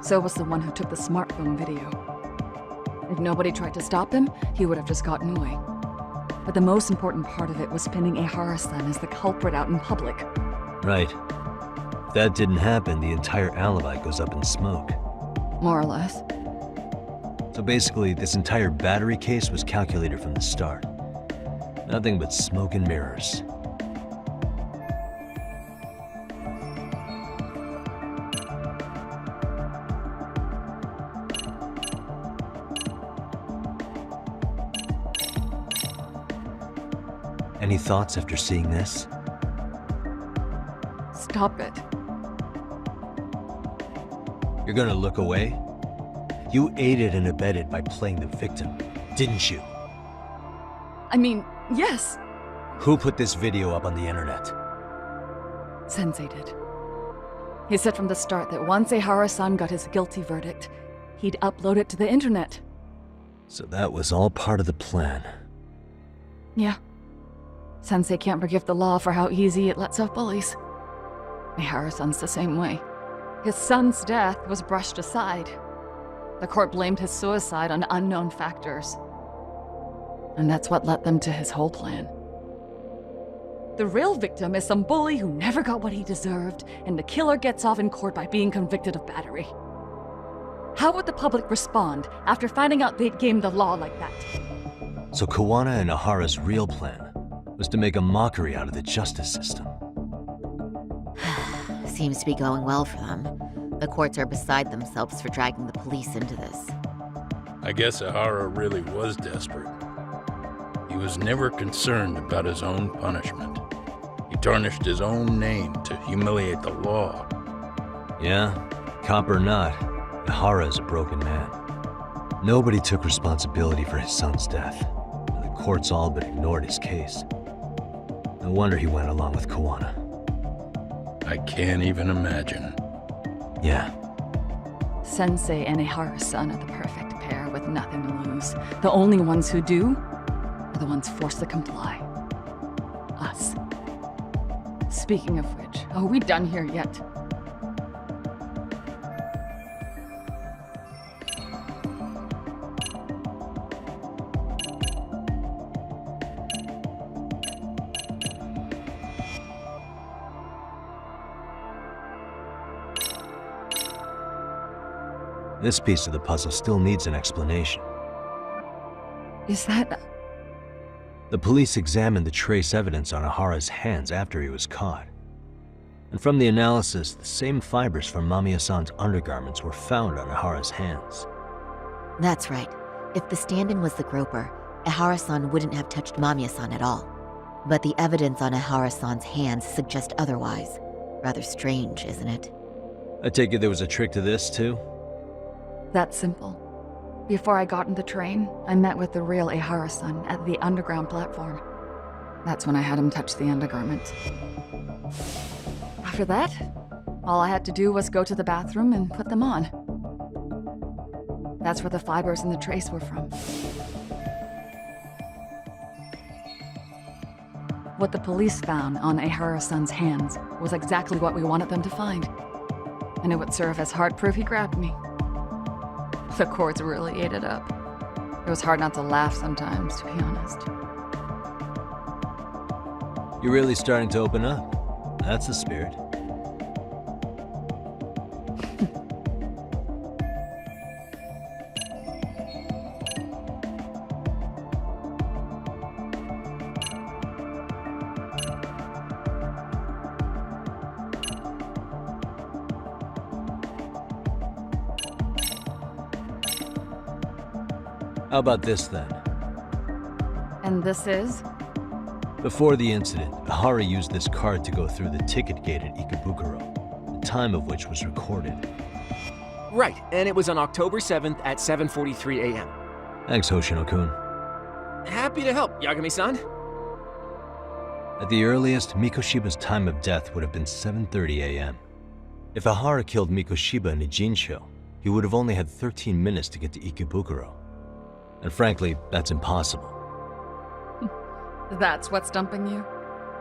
So was the one who took the smartphone video. If nobody tried to stop him, he would have just gotten away. But the most important part of it was pinning Ihara-san as the culprit out in public. Right. If that didn't happen, the entire alibi goes up in smoke. More or less. So basically, this entire battery case was calculated from the start. Nothing but smoke and mirrors. Any thoughts after seeing this? Stop it. You're gonna look away? You aided and abetted by playing the victim, didn't you? I mean, yes, Who put this video up on the internet? Sensei did. He said from the start that once Ehara-san got his guilty verdict, he'd upload it to the internet. So that was all part of the plan. Yeah. Sensei can't forgive the law for how easy it lets off bullies. Ehara-san's the same way. His son's death was brushed aside. The court blamed his suicide on unknown factors. And that's what led them to his whole plan. The real victim is some bully who never got what he deserved, and the killer gets off in court by being convicted of battery. How would the public respond after finding out they'd gamed the law like that? So Kawana and Ahara's real plan was to make a mockery out of the justice system. Seems to be going well for them. The courts are beside themselves for dragging the police into this. I guess Ahara really was desperate. He was never concerned about his own punishment. He tarnished his own name to humiliate the law. Yeah, cop or not, Ahara is a broken man. Nobody took responsibility for his son's death, and the courts all but ignored his case. No wonder he went along with Kawana. I can't even imagine. Yeah. Sensei and Ehara-san are the perfect pair with nothing to lose. The only ones who do are the ones forced to comply. Us. Speaking of which, are we done here yet? This piece of the puzzle still needs an explanation. Is that... The police examined the trace evidence on Ahara's hands after he was caught. And from the analysis, the same fibers from Mamiya-san's undergarments were found on Ahara's hands. That's right. If the stand-in was the groper, Ehara-san wouldn't have touched Mamiya-san at all. But the evidence on Ehara-san's hands suggests otherwise. Rather strange, isn't it? I take it there was a trick to this, too? That's simple. Before I got in the train, I met with the real Ehara-san at the underground platform. That's when I had him touch the undergarment. After that, all I had to do was go to the bathroom and put them on. That's where the fibers in the trace were from. What the police found on Ehara-san's hands was exactly what we wanted them to find. And it would serve as hard proof he grabbed me. The courts really ate it up. It was hard not to laugh sometimes, to be honest. You're really starting to open up. That's the spirit. How about this, then? And this is? Before the incident, Ahara used this card to go through the ticket gate at Ikebukuro, the time of which was recorded. Right, and it was on October 7th at 7:43 a.m. Thanks, Hoshino-kun. Happy to help, Yagami-san. At the earliest, Mikoshiba's time of death would have been 7:30 a.m. If Ahara killed Mikoshiba in Ijincho, he would have only had 13 minutes to get to Ikebukuro. And frankly, that's impossible. That's what's stumping you?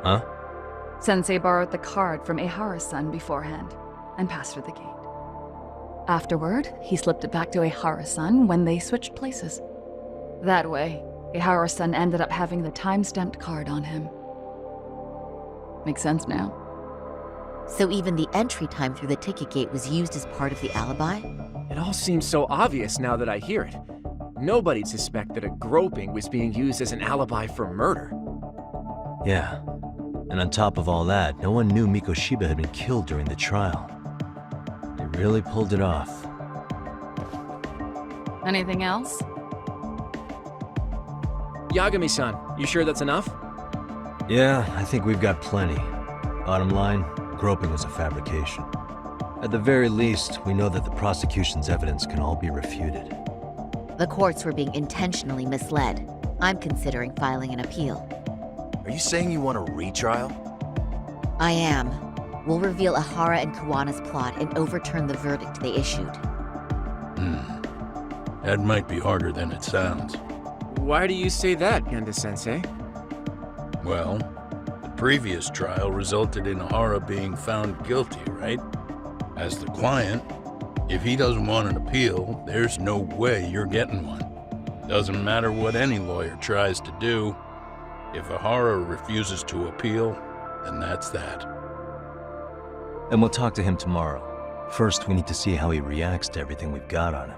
Huh? Sensei borrowed the card from Ehara-san beforehand and passed her the gate. Afterward, he slipped it back to Ehara-san when they switched places. That way, Ehara-san ended up having the time-stamped card on him. Makes sense now. So even the entry time through the ticket gate was used as part of the alibi? It all seems so obvious now that I hear it. Nobody'd suspect that a groping was being used as an alibi for murder. Yeah. And on top of all that, no one knew Mikoshiba had been killed during the trial. They really pulled it off. Anything else? Yagami-san, you sure that's enough? Yeah, I think we've got plenty. Bottom line, groping was a fabrication. At the very least, we know that the prosecution's evidence can all be refuted. The courts were being intentionally misled. I'm considering filing an appeal. Are you saying you want a retrial? I am. We'll reveal Ahara and Kawana's plot and overturn the verdict they issued. That might be harder than it sounds. Why do you say that, Genda-sensei? Well, the previous trial resulted in Ahara being found guilty, right? As the client, if he doesn't want an appeal, there's no way you're getting one. Doesn't matter what any lawyer tries to do. If Ahara refuses to appeal, then that's that. And we'll talk to him tomorrow. First, we need to see how he reacts to everything we've got on him.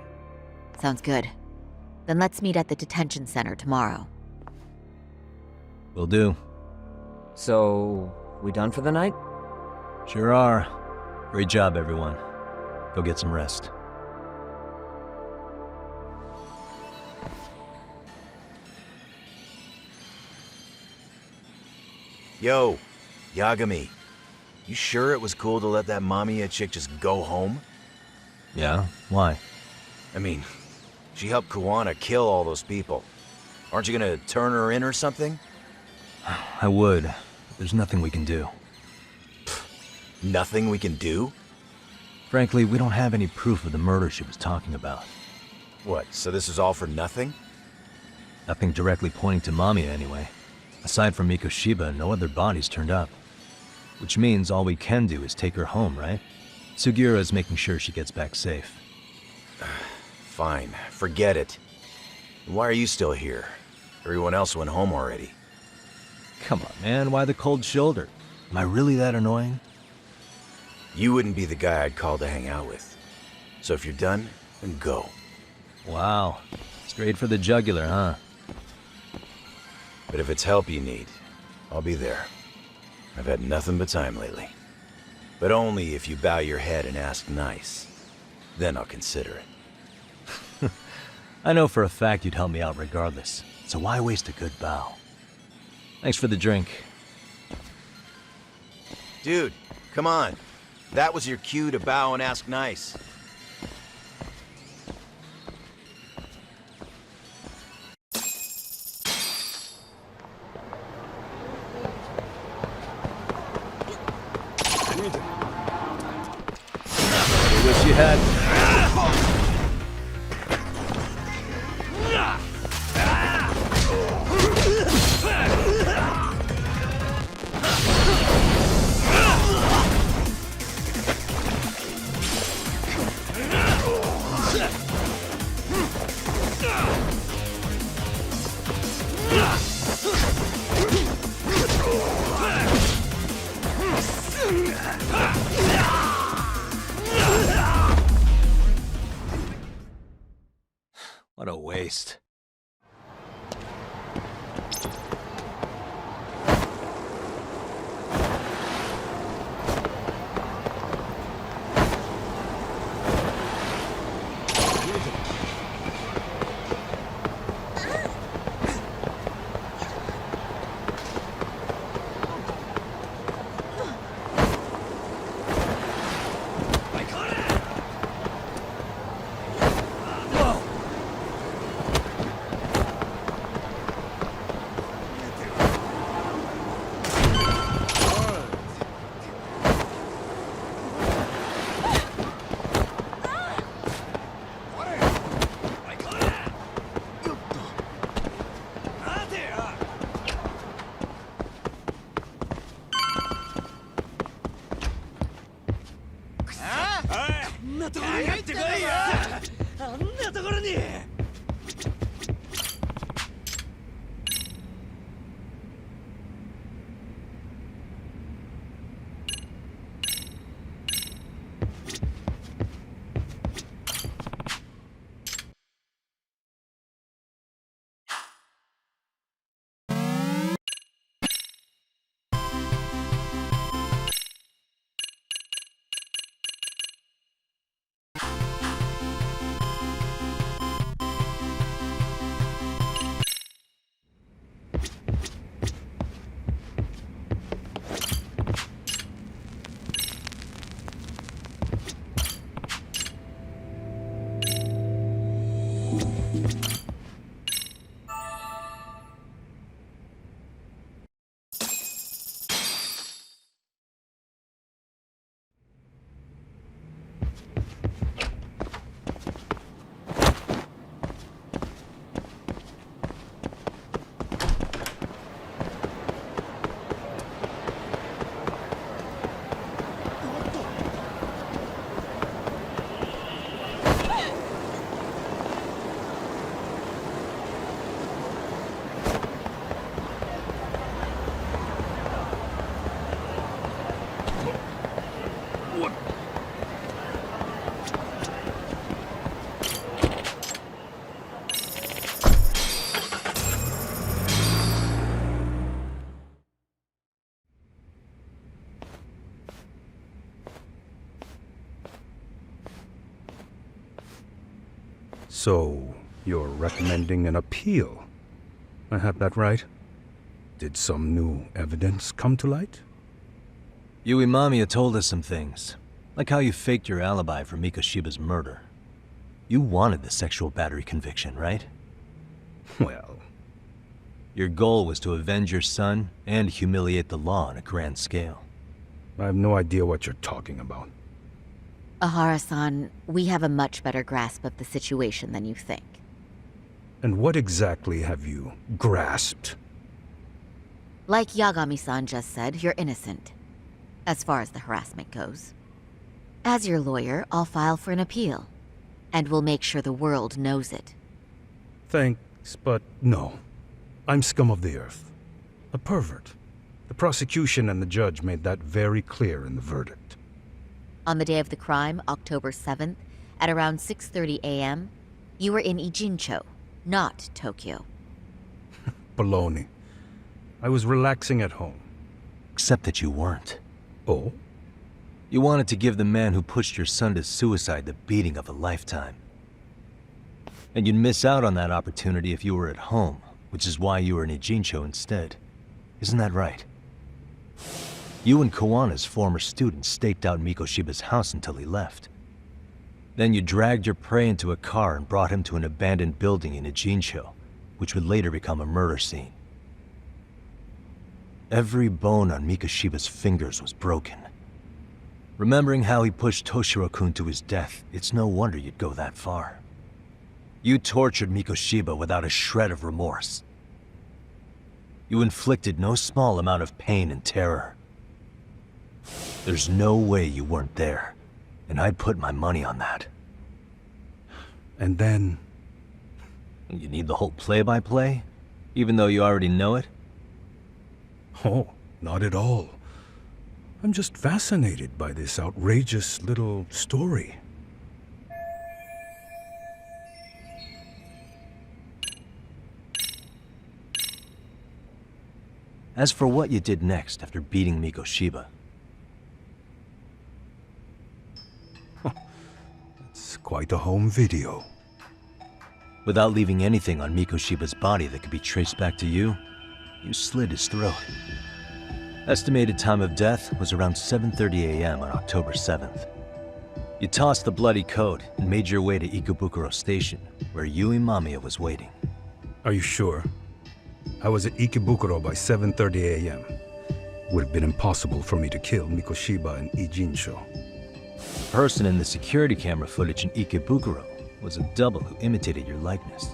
Sounds good. Then let's meet at the detention center tomorrow. Will do. So, we done for the night? Sure are. Great job, everyone. Go get some rest. Yo, Yagami. You sure it was cool to let that Mamiya chick just go home? Yeah? Why? I mean, she helped Kawana kill all those people. Aren't you gonna turn her in or something? I would, but there's nothing we can do. Nothing we can do? Frankly, we don't have any proof of the murder she was talking about. What, so this is all for nothing? Nothing directly pointing to Mamiya anyway. Aside from Mikoshiba, no other bodies turned up. Which means all we can do is take her home, right? Sugiura is making sure she gets back safe. Fine, forget it. Why are you still here? Everyone else went home already. Come on, man, why the cold shoulder? Am I really that annoying? You wouldn't be the guy I'd call to hang out with. So if you're done, then go. Wow. Straight for the jugular, huh? But if it's help you need, I'll be there. I've had nothing but time lately. But only if you bow your head and ask nice. Then I'll consider it. I know for a fact you'd help me out regardless, so why waste a good bow? Thanks for the drink. Dude, come on. That was your cue to bow and ask nice. I wish you had. What a waste. So, you're recommending an appeal? I have that right? Did some new evidence come to light? Yui Mamiya told us some things, like how you faked your alibi for Mikoshiba's murder. You wanted the sexual battery conviction, right? Well... Your goal was to avenge your son and humiliate the law on a grand scale. I have no idea what you're talking about. Ahara-san, we have a much better grasp of the situation than you think. And what exactly have you grasped? Like Yagami-san just said, you're innocent, as far as the harassment goes. As your lawyer, I'll file for an appeal, and we'll make sure the world knows it. Thanks, but no. I'm scum of the earth. A pervert. The prosecution and the judge made that very clear in the verdict. On the day of the crime, October 7th, at around 6:30 a.m., you were in Ijincho, not Tokyo. Baloney. I was relaxing at home. Except that you weren't. Oh? You wanted to give the man who pushed your son to suicide the beating of a lifetime. And you'd miss out on that opportunity if you were at home, which is why you were in Ijincho instead. Isn't that right? You and Kawana's former student staked out Mikoshiba's house until he left. Then you dragged your prey into a car and brought him to an abandoned building in Ijincho, which would later become a murder scene. Every bone on Mikoshiba's fingers was broken. Remembering how he pushed Toshiro-kun to his death, it's no wonder you'd go that far. You tortured Mikoshiba without a shred of remorse. You inflicted no small amount of pain and terror. There's no way you weren't there, and I'd put my money on that. And then... You need the whole play-by-play, even though you already know it? Oh, not at all. I'm just fascinated by this outrageous little story. As for what you did next after beating Mikoshiba... It's quite a home video. Without leaving anything on Mikoshiba's body that could be traced back to you, you slit his throat. Estimated time of death was around 7:30 a.m. on October 7th. You tossed the bloody coat and made your way to Ikebukuro Station, where Yui Mamiya was waiting. Are you sure? I was at Ikebukuro by 7:30 a.m. Would have been impossible for me to kill Mikoshiba in Ijincho. The person in the security camera footage in Ikebukuro was a double who imitated your likeness.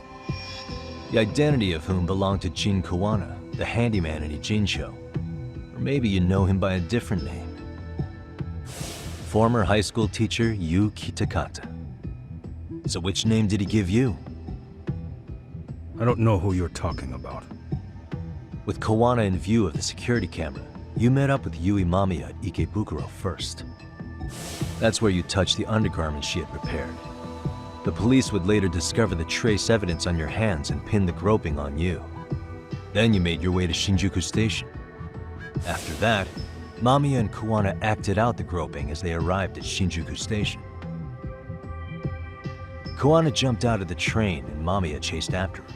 The identity of whom belonged to Jin Kawana, the handyman in Ijincho. Or maybe you know him by a different name. Former high school teacher Yu Kitakata. So which name did he give you? I don't know who you're talking about. With Kawana in view of the security camera, you met up with Yui Mamiya at Ikebukuro first. That's where you touched the undergarments she had prepared. The police would later discover the trace evidence on your hands and pin the groping on you. Then you made your way to Shinjuku Station. After that, Mamiya and Kawana acted out the groping as they arrived at Shinjuku Station. Kawana jumped out of the train and Mamiya chased after her.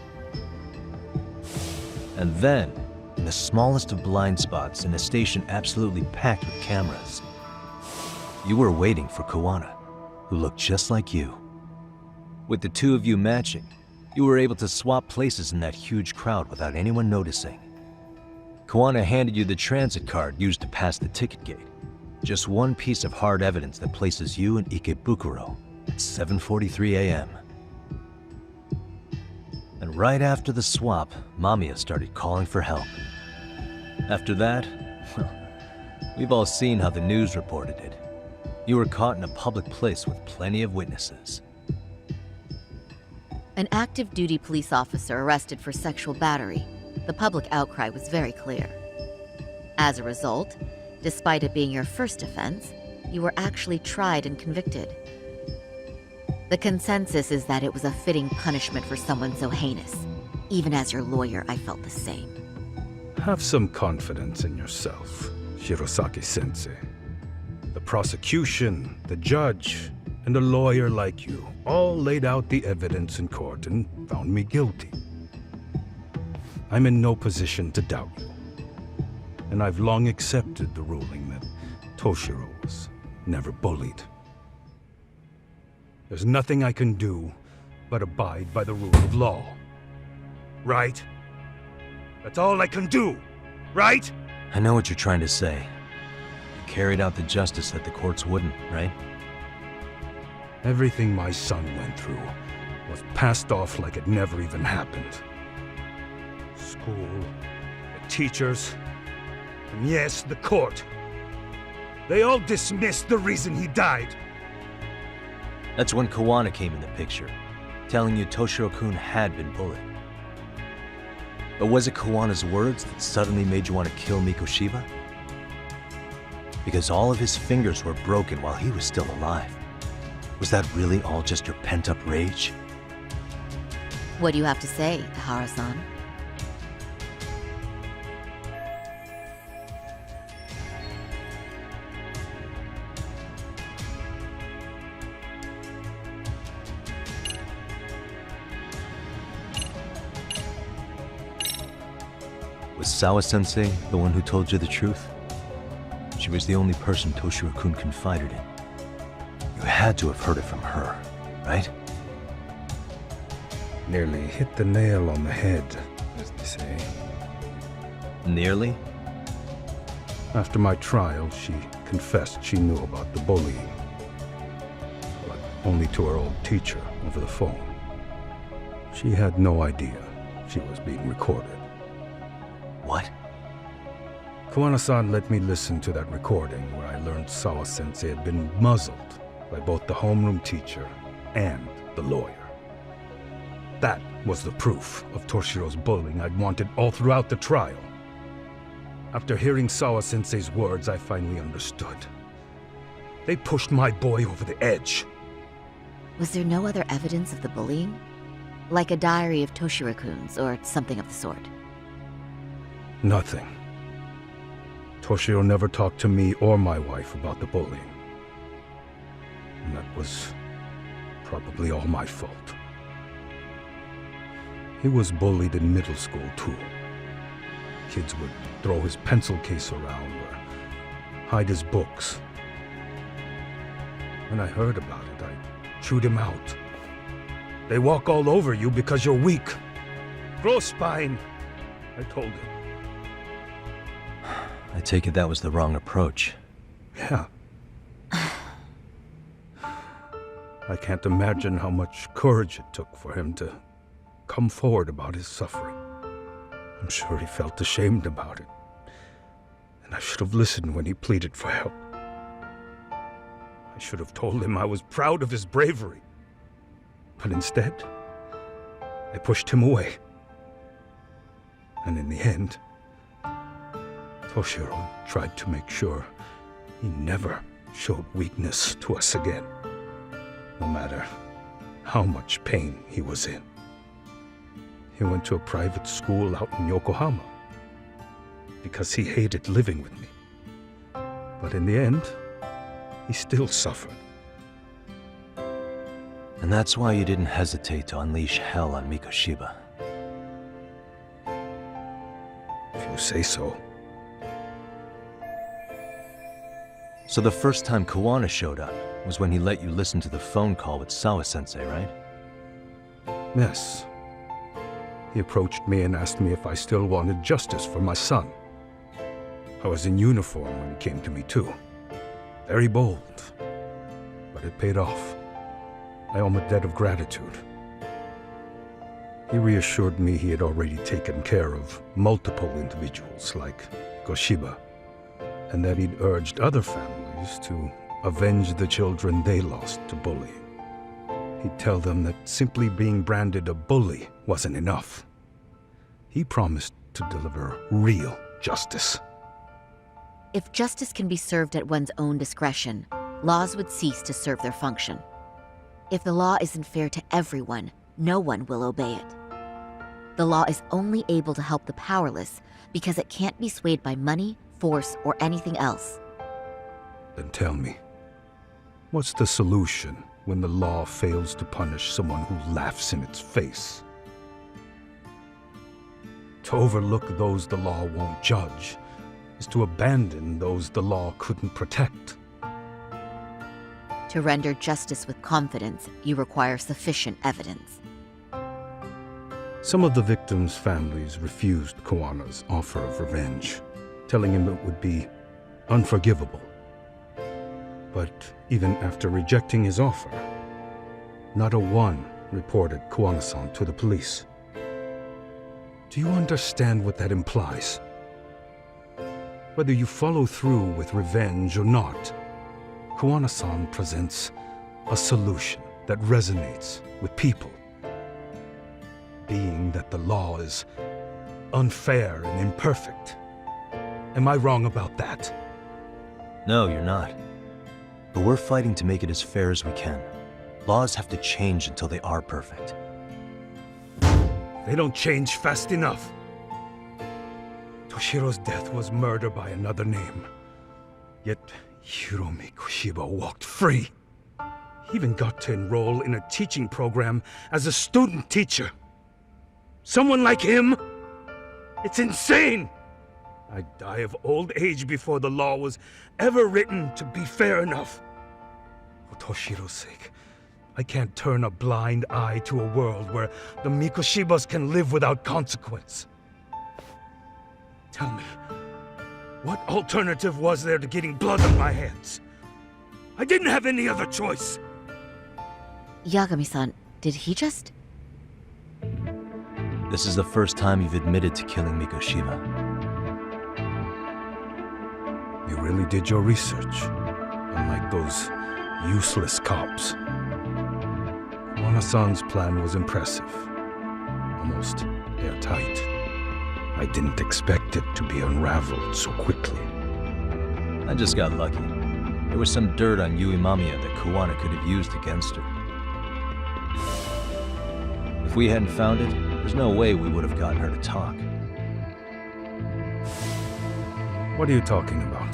And then, in the smallest of blind spots in a station absolutely packed with cameras, you were waiting for Kawana, who looked just like you. With the two of you matching, you were able to swap places in that huge crowd without anyone noticing. Kawana handed you the transit card used to pass the ticket gate. Just one piece of hard evidence that places you in Ikebukuro at 7:43 a.m. And right after the swap, Mamiya started calling for help. After that, well, we've all seen how the news reported it. You were caught in a public place with plenty of witnesses. An active duty police officer arrested for sexual battery. The public outcry was very clear. As a result, despite it being your first offense, you were actually tried and convicted. The consensus is that it was a fitting punishment for someone so heinous. Even as your lawyer, I felt the same. Have some confidence in yourself, Shirosaki-sensei. The prosecution, the judge, and a lawyer like you all laid out the evidence in court and found me guilty. I'm in no position to doubt you, and I've long accepted the ruling that Toshiro was never bullied. There's nothing I can do but abide by the rule of law. Right? That's all I can do, right? I know what you're trying to say. You carried out the justice that the courts wouldn't, right? Everything my son went through was passed off like it never even happened. School, the teachers, and yes, the court. They all dismissed the reason he died. That's when Kawana came in the picture, telling you Toshiro-kun had been bullied. But was it Kawana's words that suddenly made you want to kill Mikoshiba? Because all of his fingers were broken while he was still alive. Was that really all just your pent-up rage? What do you have to say, Ihara-san? Was Sawa-sensei the one who told you the truth? She was the only person Toshiro-kun confided in. You had to have heard it from her, right? Nearly hit the nail on the head, as they say. Nearly? After my trial, she confessed she knew about the bullying. But only to her old teacher over the phone. She had no idea she was being recorded. What? Kawana-san let me listen to that recording where I learned Sawa-sensei had been muzzled by both the homeroom teacher and the lawyer. That was the proof of Toshiro's bullying I'd wanted all throughout the trial. After hearing Sawa-sensei's words, I finally understood. They pushed my boy over the edge. Was there no other evidence of the bullying? Like a diary of Toshiro-kun's or something of the sort? Nothing. Toshiro never talked to me or my wife about the bullying. And that was probably all my fault. He was bullied in middle school, too. Kids would throw his pencil case around or hide his books. When I heard about it, I chewed him out. They walk all over you because you're weak. Grow spine, I told him. I take it that was the wrong approach. Yeah. I can't imagine how much courage it took for him to come forward about his suffering. I'm sure he felt ashamed about it. And I should have listened when he pleaded for help. I should have told him I was proud of his bravery. But instead, I pushed him away. And in the end, Toshiro tried to make sure he never showed weakness to us again, no matter how much pain he was in. He went to a private school out in Yokohama because he hated living with me. But in the end, he still suffered. And that's why you didn't hesitate to unleash hell on Mikoshiba. If you say so. So the first time Kawana showed up was when he let you listen to the phone call with Sawa-sensei, right? Yes. He approached me and asked me if I still wanted justice for my son. I was in uniform when he came to me too. Very bold. But it paid off. I owe him a debt of gratitude. He reassured me he had already taken care of multiple individuals like Goshiba, and that he'd urged other families to avenge the children they lost to bullying. He'd tell them that simply being branded a bully wasn't enough. He promised to deliver real justice. If justice can be served at one's own discretion, laws would cease to serve their function. If the law isn't fair to everyone, no one will obey it. The law is only able to help the powerless because it can't be swayed by money, force, or anything else. Then tell me, what's the solution when the law fails to punish someone who laughs in its face. To overlook those the law won't judge is to abandon those the law couldn't protect. To render justice with confidence, you require sufficient evidence. Some of the victims' families refused Kawana's offer of revenge, telling him it would be unforgivable. But even after rejecting his offer, not a one reported Kawana-san to the police. Do you understand what that implies? Whether you follow through with revenge or not, Kawana-san presents a solution that resonates with people. Being that the law is unfair and imperfect. Am I wrong about that? No, you're not. But we're fighting to make it as fair as we can. Laws have to change until they are perfect. They don't change fast enough. Toshiro's death was murder by another name. Yet Hiromi Koshiba walked free. He even got to enroll in a teaching program as a student teacher. Someone like him? It's insane! I'd die of old age before the law was ever written to be fair enough. For Toshiro's sake, I can't turn a blind eye to a world where the Mikoshibas can live without consequence. Tell me, what alternative was there to getting blood on my hands? I didn't have any other choice. Yagami-san, did he just... This is the first time you've admitted to killing Mikoshiba. You really did your research, unlike those useless cops. Kawana-san's plan was impressive, almost airtight. I didn't expect it to be unraveled so quickly. I just got lucky. There was some dirt on Yui Mamiya that Kawana could have used against her. If we hadn't found it, there's no way we would have gotten her to talk. What are you talking about?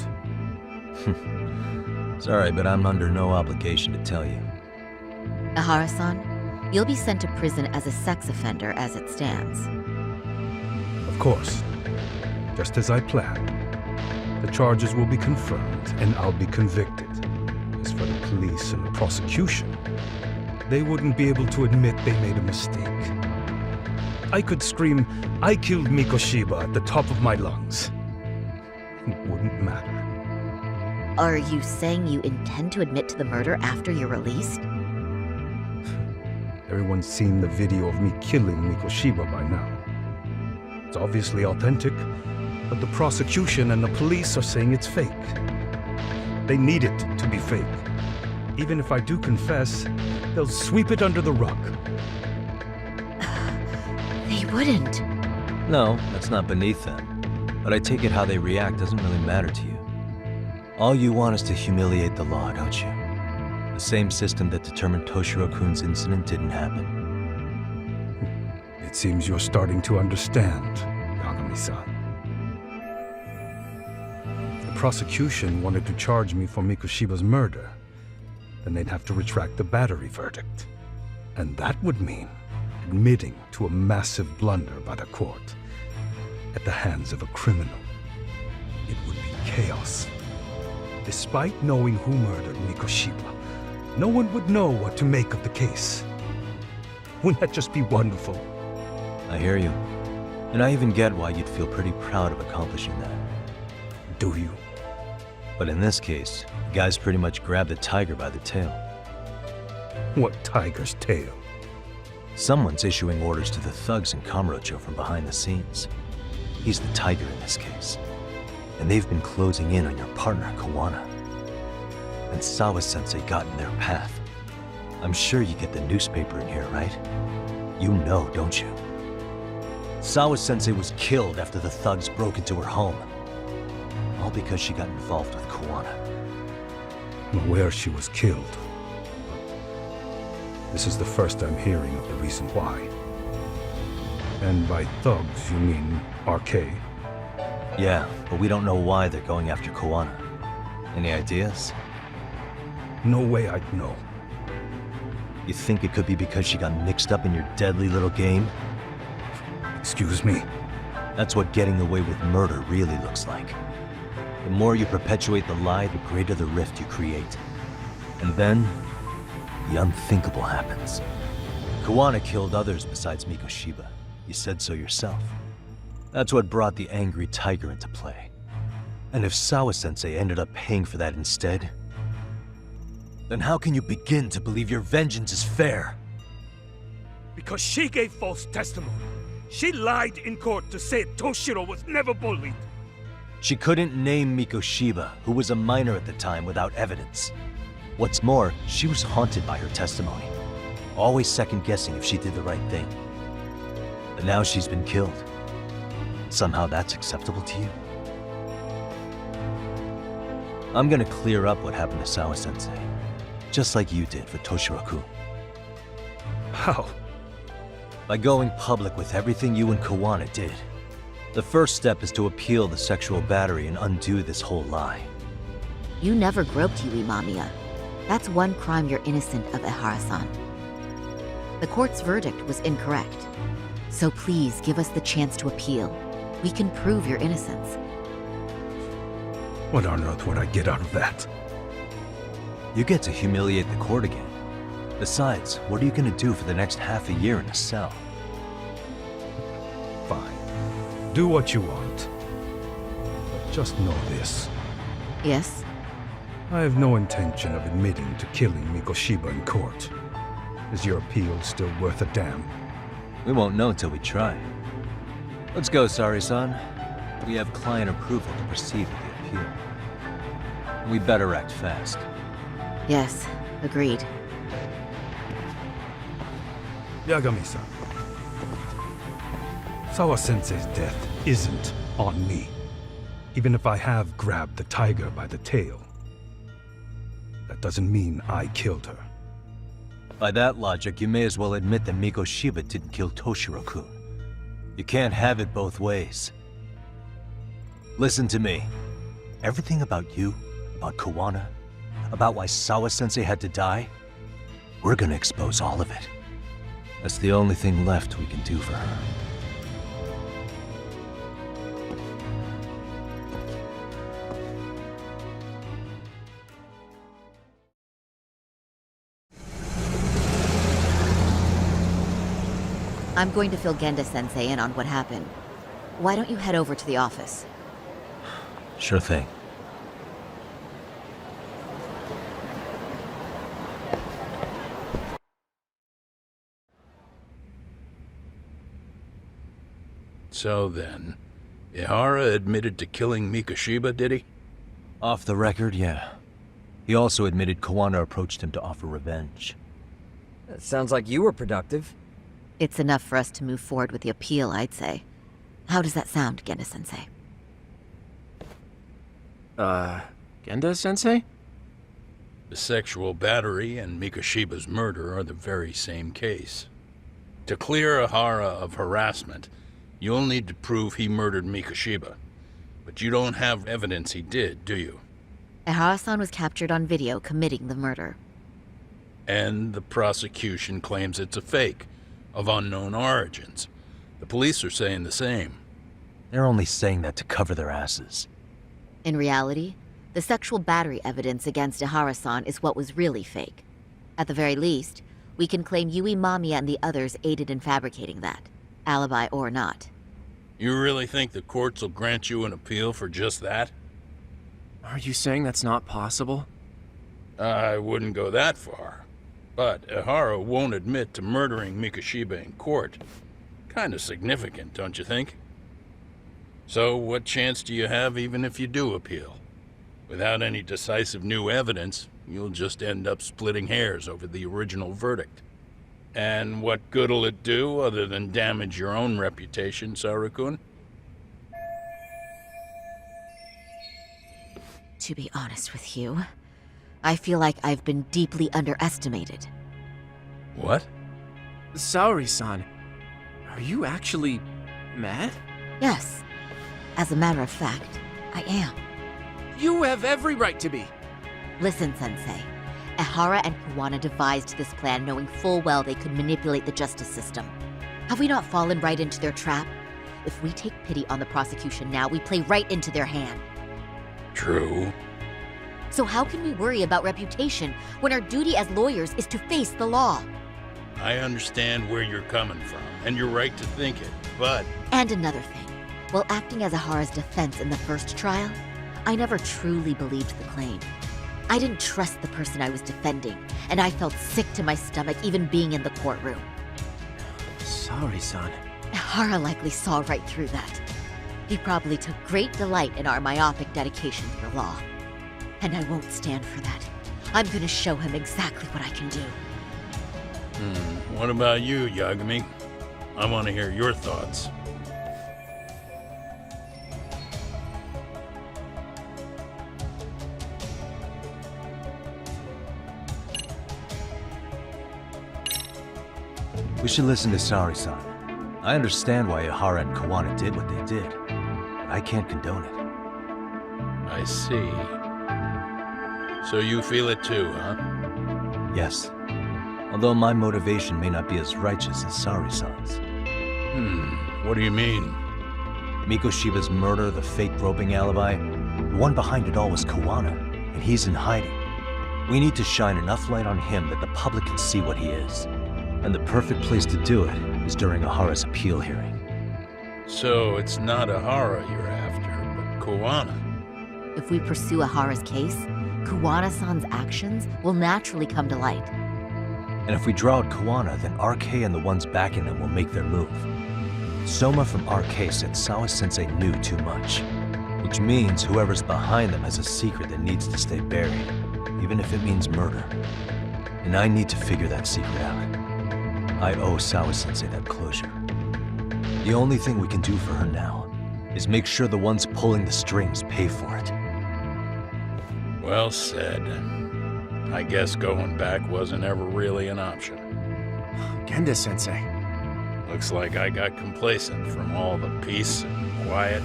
Sorry, but I'm under no obligation to tell you. Ahara-san, you'll be sent to prison as a sex offender as it stands. Of course. Just as I planned. The charges will be confirmed, and I'll be convicted. As for the police and the prosecution, they wouldn't be able to admit they made a mistake. I could scream, "I killed Mikoshiba" at the top of my lungs. It wouldn't matter. Are you saying you intend to admit to the murder after you're released? Everyone's seen the video of me killing Mikoshiba by now. It's obviously authentic, but the prosecution and the police are saying it's fake. They need it to be fake. Even if I do confess, they'll sweep it under the rug. They wouldn't. No, that's not beneath them. But I take it how they react doesn't really matter to you. All you want is to humiliate the law, don't you? The same system that determined Toshiro-kun's incident didn't happen. It seems you're starting to understand, Yagami-san. If the prosecution wanted to charge me for Mikoshiba's murder, then they'd have to retract the battery verdict. And that would mean admitting to a massive blunder by the court at the hands of a criminal. It would be chaos. Despite knowing who murdered Mikoshiba, no one would know what to make of the case. Wouldn't that just be wonderful? I hear you. And I even get why you'd feel pretty proud of accomplishing that. Do you? But in this case, the guy's pretty much grabbed the tiger by the tail. What tiger's tail? Someone's issuing orders to the thugs in Kamurocho from behind the scenes. He's the tiger in this case. And they've been closing in on your partner, Kawana. And Sawa-sensei got in their path. I'm sure you get the newspaper in here, right? You know, don't you? Sawa-sensei was killed after the thugs broke into her home. All because she got involved with Kawana. I'm aware she was killed. This is the first I'm hearing of the reason why. And by thugs, you mean RK? Yeah, but we don't know why they're going after Kawana. Any ideas? No way I'd know. You think it could be because she got mixed up in your deadly little game? Excuse me? That's what getting away with murder really looks like. The more you perpetuate the lie, the greater the rift you create. And then, the unthinkable happens. Kawana killed others besides Mikoshiba. You said so yourself. That's what brought the angry tiger into play. And if Sawa-sensei ended up paying for that instead, then how can you begin to believe your vengeance is fair? Because she gave false testimony. She lied in court to say Toshiro was never bullied. She couldn't name Mikoshiba, who was a minor at the time, without evidence. What's more, she was haunted by her testimony, always second-guessing if she did the right thing. But now she's been killed. Somehow that's acceptable to you? I'm gonna clear up what happened to Sawa-sensei, just like you did for Toshiro-kun. How? By going public with everything you and Kawana did. The first step is to appeal the sexual battery and undo this whole lie. You never groped Yui Mamiya. That's one crime you're innocent of, Ehara-san. The court's verdict was incorrect. So please give us the chance to appeal. We can prove your innocence. What on earth would I get out of that? You get to humiliate the court again. Besides, what are you gonna do for the next half a year in a cell? Fine. Do what you want. But just know this. Yes? I have no intention of admitting to killing Mikoshiba in court. Is your appeal still worth a damn? We won't know till we try. Let's go, Sari-san. We have client approval to proceed with the appeal. We better act fast. Yes, agreed. Yagami-san. Sawa-sensei's death isn't on me. Even if I have grabbed the tiger by the tail. That doesn't mean I killed her. By that logic, you may as well admit that Mikoshiba didn't kill Toshiro-kun. You can't have it both ways. Listen to me. Everything about you, about Kawana, about why Sawa-sensei had to die, we're gonna expose all of it. That's the only thing left we can do for her. I'm going to fill Genda-sensei in on what happened. Why don't you head over to the office? Sure thing. So then, Ihara admitted to killing Mikoshiba, did he? Off the record, yeah. He also admitted Kawana approached him to offer revenge. That sounds like you were productive. It's enough for us to move forward with the appeal, I'd say. How does that sound, Genda-sensei? Genda-sensei? The sexual battery and Mikoshiba's murder are the very same case. To clear Ihara of harassment, you'll need to prove he murdered Mikoshiba. But you don't have evidence he did, do you? Ehara-san was captured on video committing the murder. And the prosecution claims it's a fake, of unknown origins. The police are saying the same. They're only saying that to cover their asses. In reality, the sexual battery evidence against Ihara-san is what was really fake. At the very least, we can claim Yui Mamiya and the others aided in fabricating that, alibi or not. You really think the courts will grant you an appeal for just that? Are you saying that's not possible? I wouldn't go that far. But Ihara won't admit to murdering Mikoshiba in court. Kinda significant, don't you think? So what chance do you have even if you do appeal? Without any decisive new evidence, you'll just end up splitting hairs over the original verdict. And what good'll it do other than damage your own reputation, Saru-kun? To be honest with you, I feel like I've been deeply underestimated. What? Saori-san, are you actually mad? Yes. As a matter of fact, I am. You have every right to be. Listen, Sensei. Ehara and Kuwana devised this plan knowing full well they could manipulate the justice system. Have we not fallen right into their trap? If we take pity on the prosecution now, we play right into their hand. True. So how can we worry about reputation when our duty as lawyers is to face the law? I understand where you're coming from, and you're right to think it, but... And another thing. While acting as Ehara's defense in the first trial, I never truly believed the claim. I didn't trust the person I was defending, and I felt sick to my stomach even being in the courtroom. Sorry, son. Ehara likely saw right through that. He probably took great delight in our myopic dedication to the law. And I won't stand for that. I'm gonna show him exactly what I can do. What about you, Yagami? I want to hear your thoughts. We should listen to Sari-san. I understand why Ehara and Kuwana did what they did, but I can't condone it. I see. So you feel it too, huh? Yes. Although my motivation may not be as righteous as Sari-san's. What do you mean? Mikoshiba's murder, the fake groping alibi, the one behind it all was Kuwana, and he's in hiding. We need to shine enough light on him that the public can see what he is. And the perfect place to do it is during Ehara's appeal hearing. So it's not Ehara you're after, but Kuwana. If we pursue Ehara's case, Kuwana-san's actions will naturally come to light. And if we draw out Kuwana, then RK and the ones backing them will make their move. Soma from RK said Sawa-sensei knew too much, which means whoever's behind them has a secret that needs to stay buried, even if it means murder. And I need to figure that secret out. I owe Sawa-sensei that closure. The only thing we can do for her now is make sure the ones pulling the strings pay for it. Well said. I guess going back wasn't ever really an option. Genda-sensei. Looks like I got complacent from all the peace and quiet.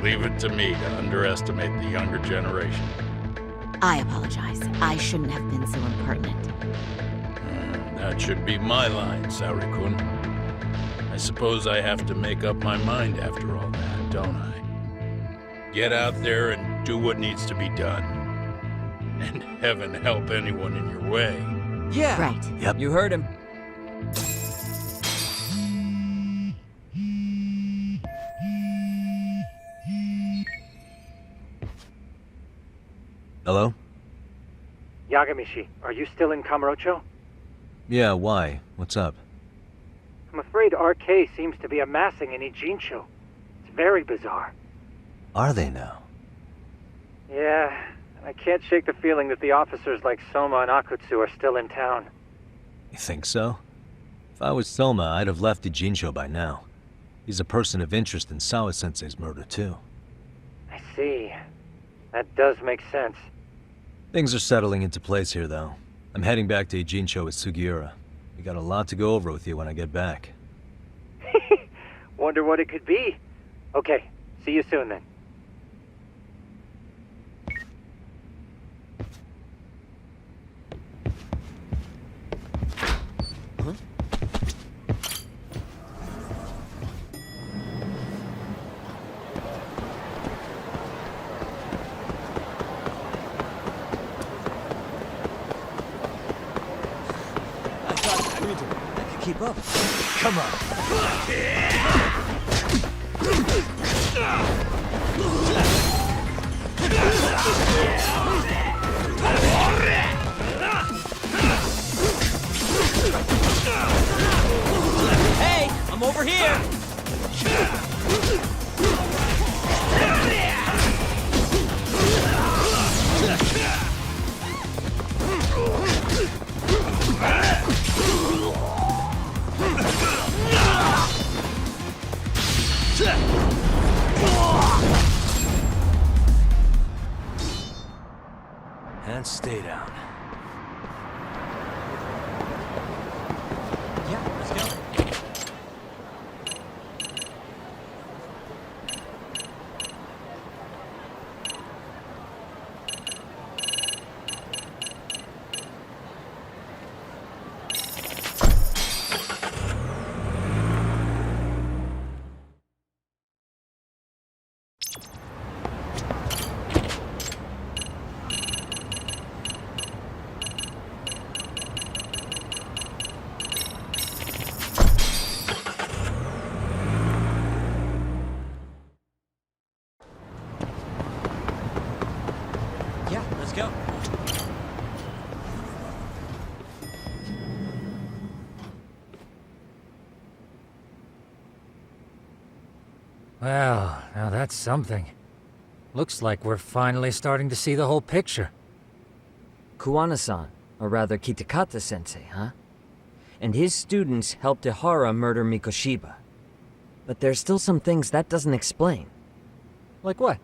Leave it to me to underestimate the younger generation. I apologize. I shouldn't have been so impertinent. That should be my line, Saori-kun. I suppose I have to make up my mind after all that, don't I? Get out there and do what needs to be done. And heaven help anyone in your way. Yeah. Right. Yep. You heard him. Hello? Yagami-shi, are you still in Kamurocho? Yeah, why? What's up? I'm afraid RK seems to be amassing in Ijincho. It's very bizarre. Are they now? Yeah, I can't shake the feeling that the officers like Soma and Akutsu are still in town. You think so? If I was Soma, I'd have left Ijincho by now. He's a person of interest in Sawa-sensei's murder, too. I see. That does make sense. Things are settling into place here, though. I'm heading back to Ijincho with Sugiura. We got a lot to go over with you when I get back. Wonder what it could be. Okay, see you soon then. Keep up. Come on. Hey, I'm over here. And stay down. Yeah, let's go. Let's go. Well, now that's something. Looks like we're finally starting to see the whole picture. Kuwana-san, or rather Kitakata-sensei, huh? And his students helped Ihara murder Mikoshiba. But there's still some things that doesn't explain. Like what?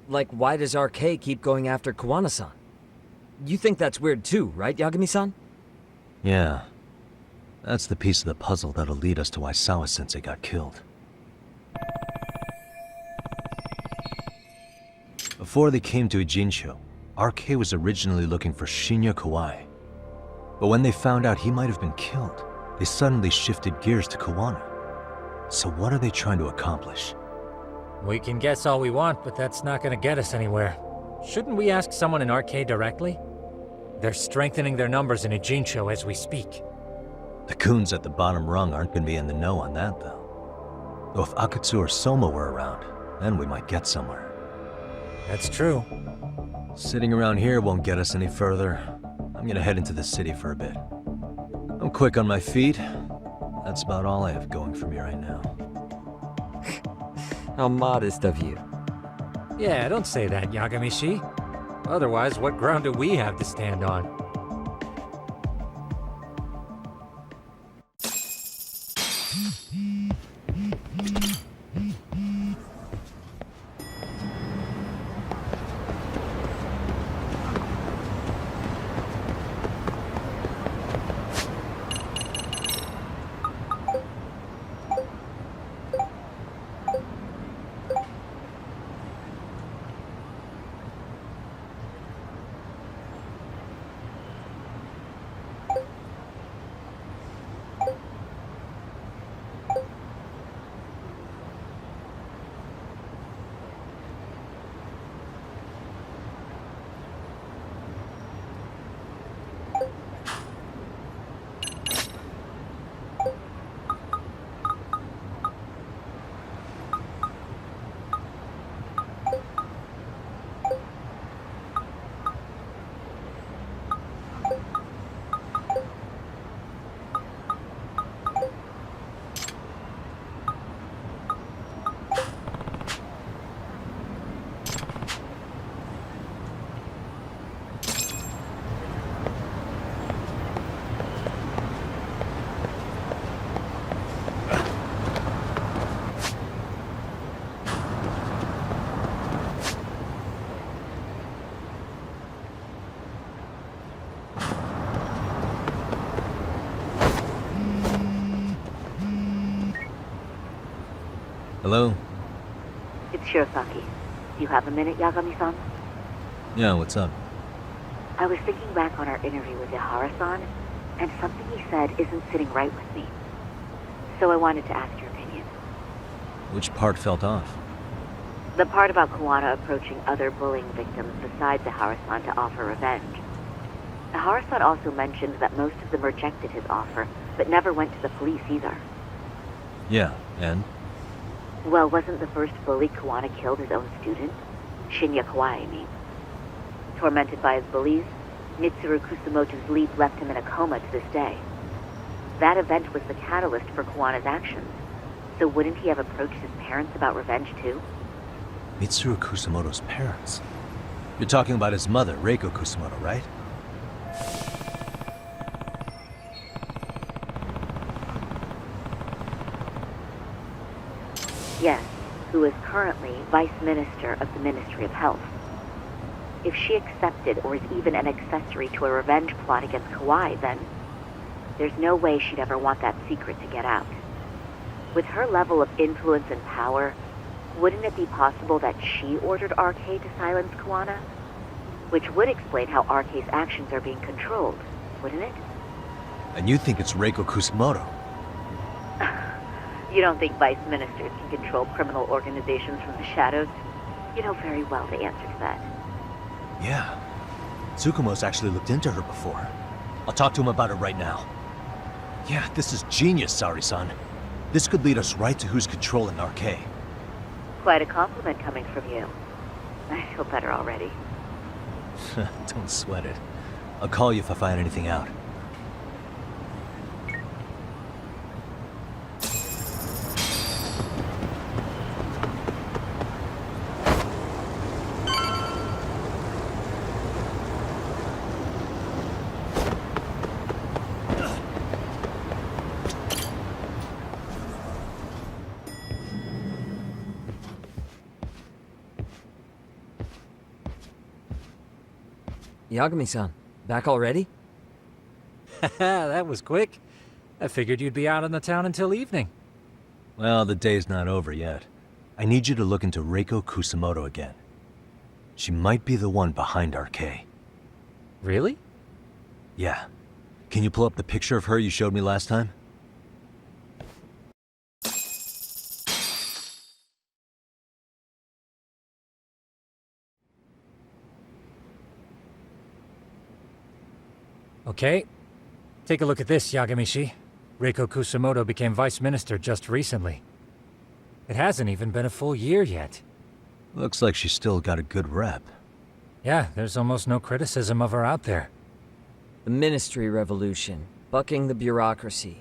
Like, why does RK keep going after Kuwana-san? You think that's weird too, right, Yagami-san? Yeah. That's the piece of the puzzle that'll lead us to why Sawa-sensei got killed. Before they came to Ijincho, RK was originally looking for Shinya Kawai. But when they found out he might have been killed, they suddenly shifted gears to Kuwana. So what are they trying to accomplish? We can guess all we want, but that's not gonna get us anywhere. Shouldn't we ask someone in RK directly? They're strengthening their numbers in Ijincho as we speak. The goons at the bottom rung aren't gonna be in the know on that, though. Though if Akutsu or Soma were around, then we might get somewhere. That's true. Sitting around here won't get us any further. I'm gonna head into the city for a bit. I'm quick on my feet. That's about all I have going for me right now. How modest of you. Yeah, don't say that, Yagami-shi. Otherwise, what ground do we have to stand on? Hello? It's Shirosaki. Do you have a minute, Yagami-san? Yeah, what's up? I was thinking back on our interview with Ihara-san, and something he said isn't sitting right with me. So I wanted to ask your opinion. Which part felt off? The part about Kuwana approaching other bullying victims besides Ihara-san to offer revenge. Ihara-san also mentioned that most of them rejected his offer, but never went to the police either. Yeah, and? Well, wasn't the first bully Kuwana killed his own student? Shinya Kawai, I mean. Tormented by his bullies, Mitsuru Kusumoto's leap left him in a coma to this day. That event was the catalyst for Kuwana's actions, so wouldn't he have approached his parents about revenge too? Mitsuru Kusumoto's parents? You're talking about his mother, Reiko Kusumoto, right? Yes, who is currently Vice Minister of the Ministry of Health. If she accepted or is even an accessory to a revenge plot against Kawai, then there's no way she'd ever want that secret to get out. With her level of influence and power, wouldn't it be possible that she ordered RK to silence Kuwana? Which would explain how RK's actions are being controlled, wouldn't it? And you think it's Reiko Kusumoto? You don't think vice ministers can control criminal organizations from the shadows? You know very well the answer to that. Yeah. Tsukumo's actually looked into her before. I'll talk to him about it right now. Yeah, this is genius, Sari-san. This could lead us right to who's controlling RK. Quite a compliment coming from you. I feel better already. Don't sweat it. I'll call you if I find anything out. Yagami-san, back already? That was quick. I figured you'd be out in the town until evening. Well, the day's not over yet. I need you to look into Reiko Kusamoto again. She might be the one behind RK. Really? Yeah. Can you pull up the picture of her you showed me last time? Okay. Take a look at this, Yagamishi. Reiko Kusamoto became vice minister just recently. It hasn't even been a full year yet. Looks like she's still got a good rep. Yeah, there's almost no criticism of her out there. The Ministry Revolution, bucking the bureaucracy.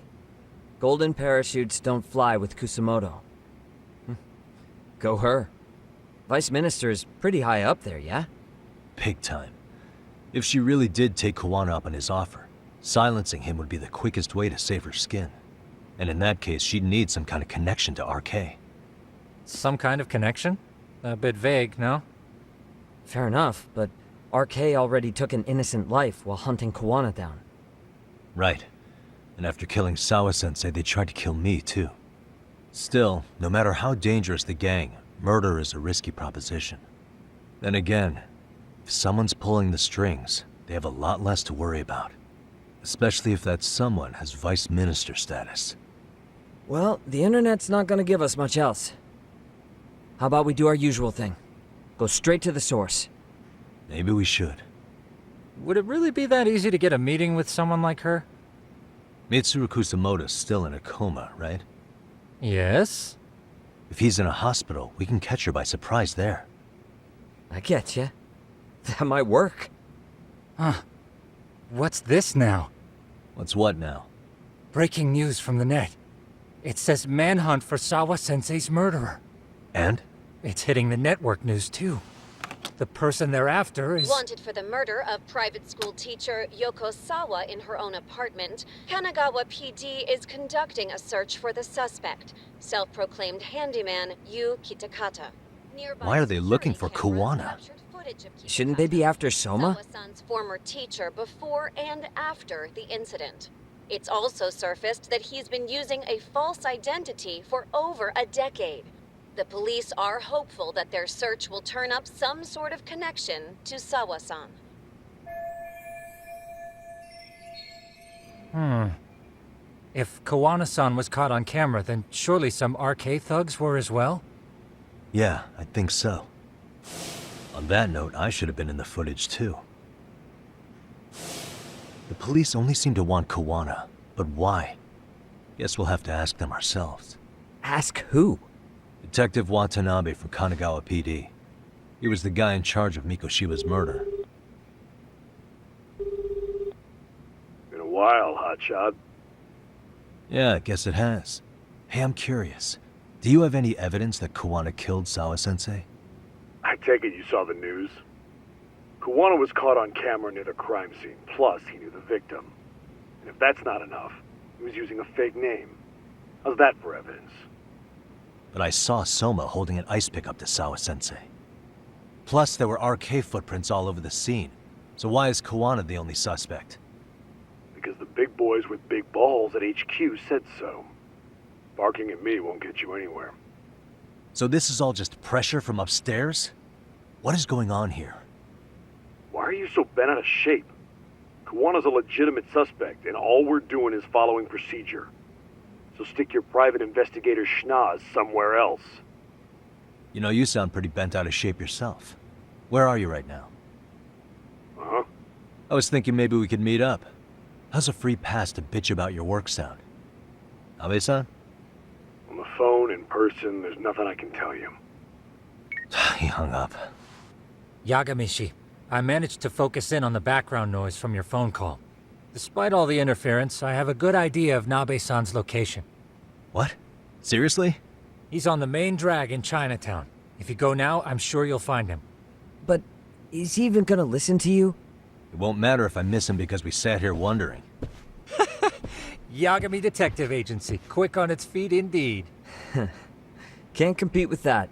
Golden parachutes don't fly with Kusamoto. Go her. Vice Minister is pretty high up there, yeah? Big time. If she really did take Kawana up on his offer, silencing him would be the quickest way to save her skin. And in that case, she'd need some kind of connection to RK. Some kind of connection? A bit vague, no? Fair enough, but RK already took an innocent life while hunting Kawana down. Right. And after killing Sawa-sensei, they tried to kill me, too. Still, no matter how dangerous the gang, murder is a risky proposition. Then again, if someone's pulling the strings, they have a lot less to worry about. Especially if that someone has vice minister status. Well, the internet's not gonna give us much else. How about we do our usual thing? Go straight to the source. Maybe we should. Would it really be that easy to get a meeting with someone like her? Mitsuru Kusamoto's still in a coma, right? Yes? If he's in a hospital, we can catch her by surprise there. I get ya. That might work. Huh. What's this now? What's what now? Breaking news from the net. It says manhunt for Sawa-sensei's murderer. And? It's hitting the network news too. The person they're after is... Wanted for the murder of private school teacher Yoko Sawa in her own apartment, Kanagawa PD is conducting a search for the suspect, self-proclaimed handyman Yu Kitakata. Why are they looking for Kawana? Shouldn't they be after Soma? Sawa-san's former teacher before and after the incident. It's also surfaced that he's been using a false identity for over a decade. The police are hopeful that their search will turn up some sort of connection to Sawa-san. If Kawana-san was caught on camera, then surely some RK thugs were as well? Yeah, I think so. On that note, I should have been in the footage too. The police only seem to want Kawana, but why? Guess we'll have to ask them ourselves. Ask who? Detective Watanabe from Kanagawa PD. He was the guy in charge of Mikoshiba's murder. Been a while, hotshot. Yeah, I guess it has. Hey, I'm curious. Do you have any evidence that Kawana killed Sawa-sensei? I take it you saw the news. Kawana was caught on camera near the crime scene, plus he knew the victim. And if that's not enough, he was using a fake name. How's that for evidence? But I saw Soma holding an ice pick up to Sawa-sensei. Plus, there were RK footprints all over the scene. So why is Kawana the only suspect? Because the big boys with big balls at HQ said so. Barking at me won't get you anywhere. So this is all just pressure from upstairs? What is going on here? Why are you so bent out of shape? Kawana's a legitimate suspect, and all we're doing is following procedure. So stick your private investigator schnoz somewhere else. You know, you sound pretty bent out of shape yourself. Where are you right now? Uh-huh. I was thinking maybe we could meet up. How's a free pass to bitch about your work sound? Abe-san? On the phone, in person, there's nothing I can tell you. He hung up. Yagamishi, I managed to focus in on the background noise from your phone call. Despite all the interference, I have a good idea of Nabe-san's location. What? Seriously? He's on the main drag in Chinatown. If you go now, I'm sure you'll find him. But is he even gonna listen to you? It won't matter if I miss him because we sat here wondering. Yagami Detective Agency, quick on its feet indeed. Can't compete with that.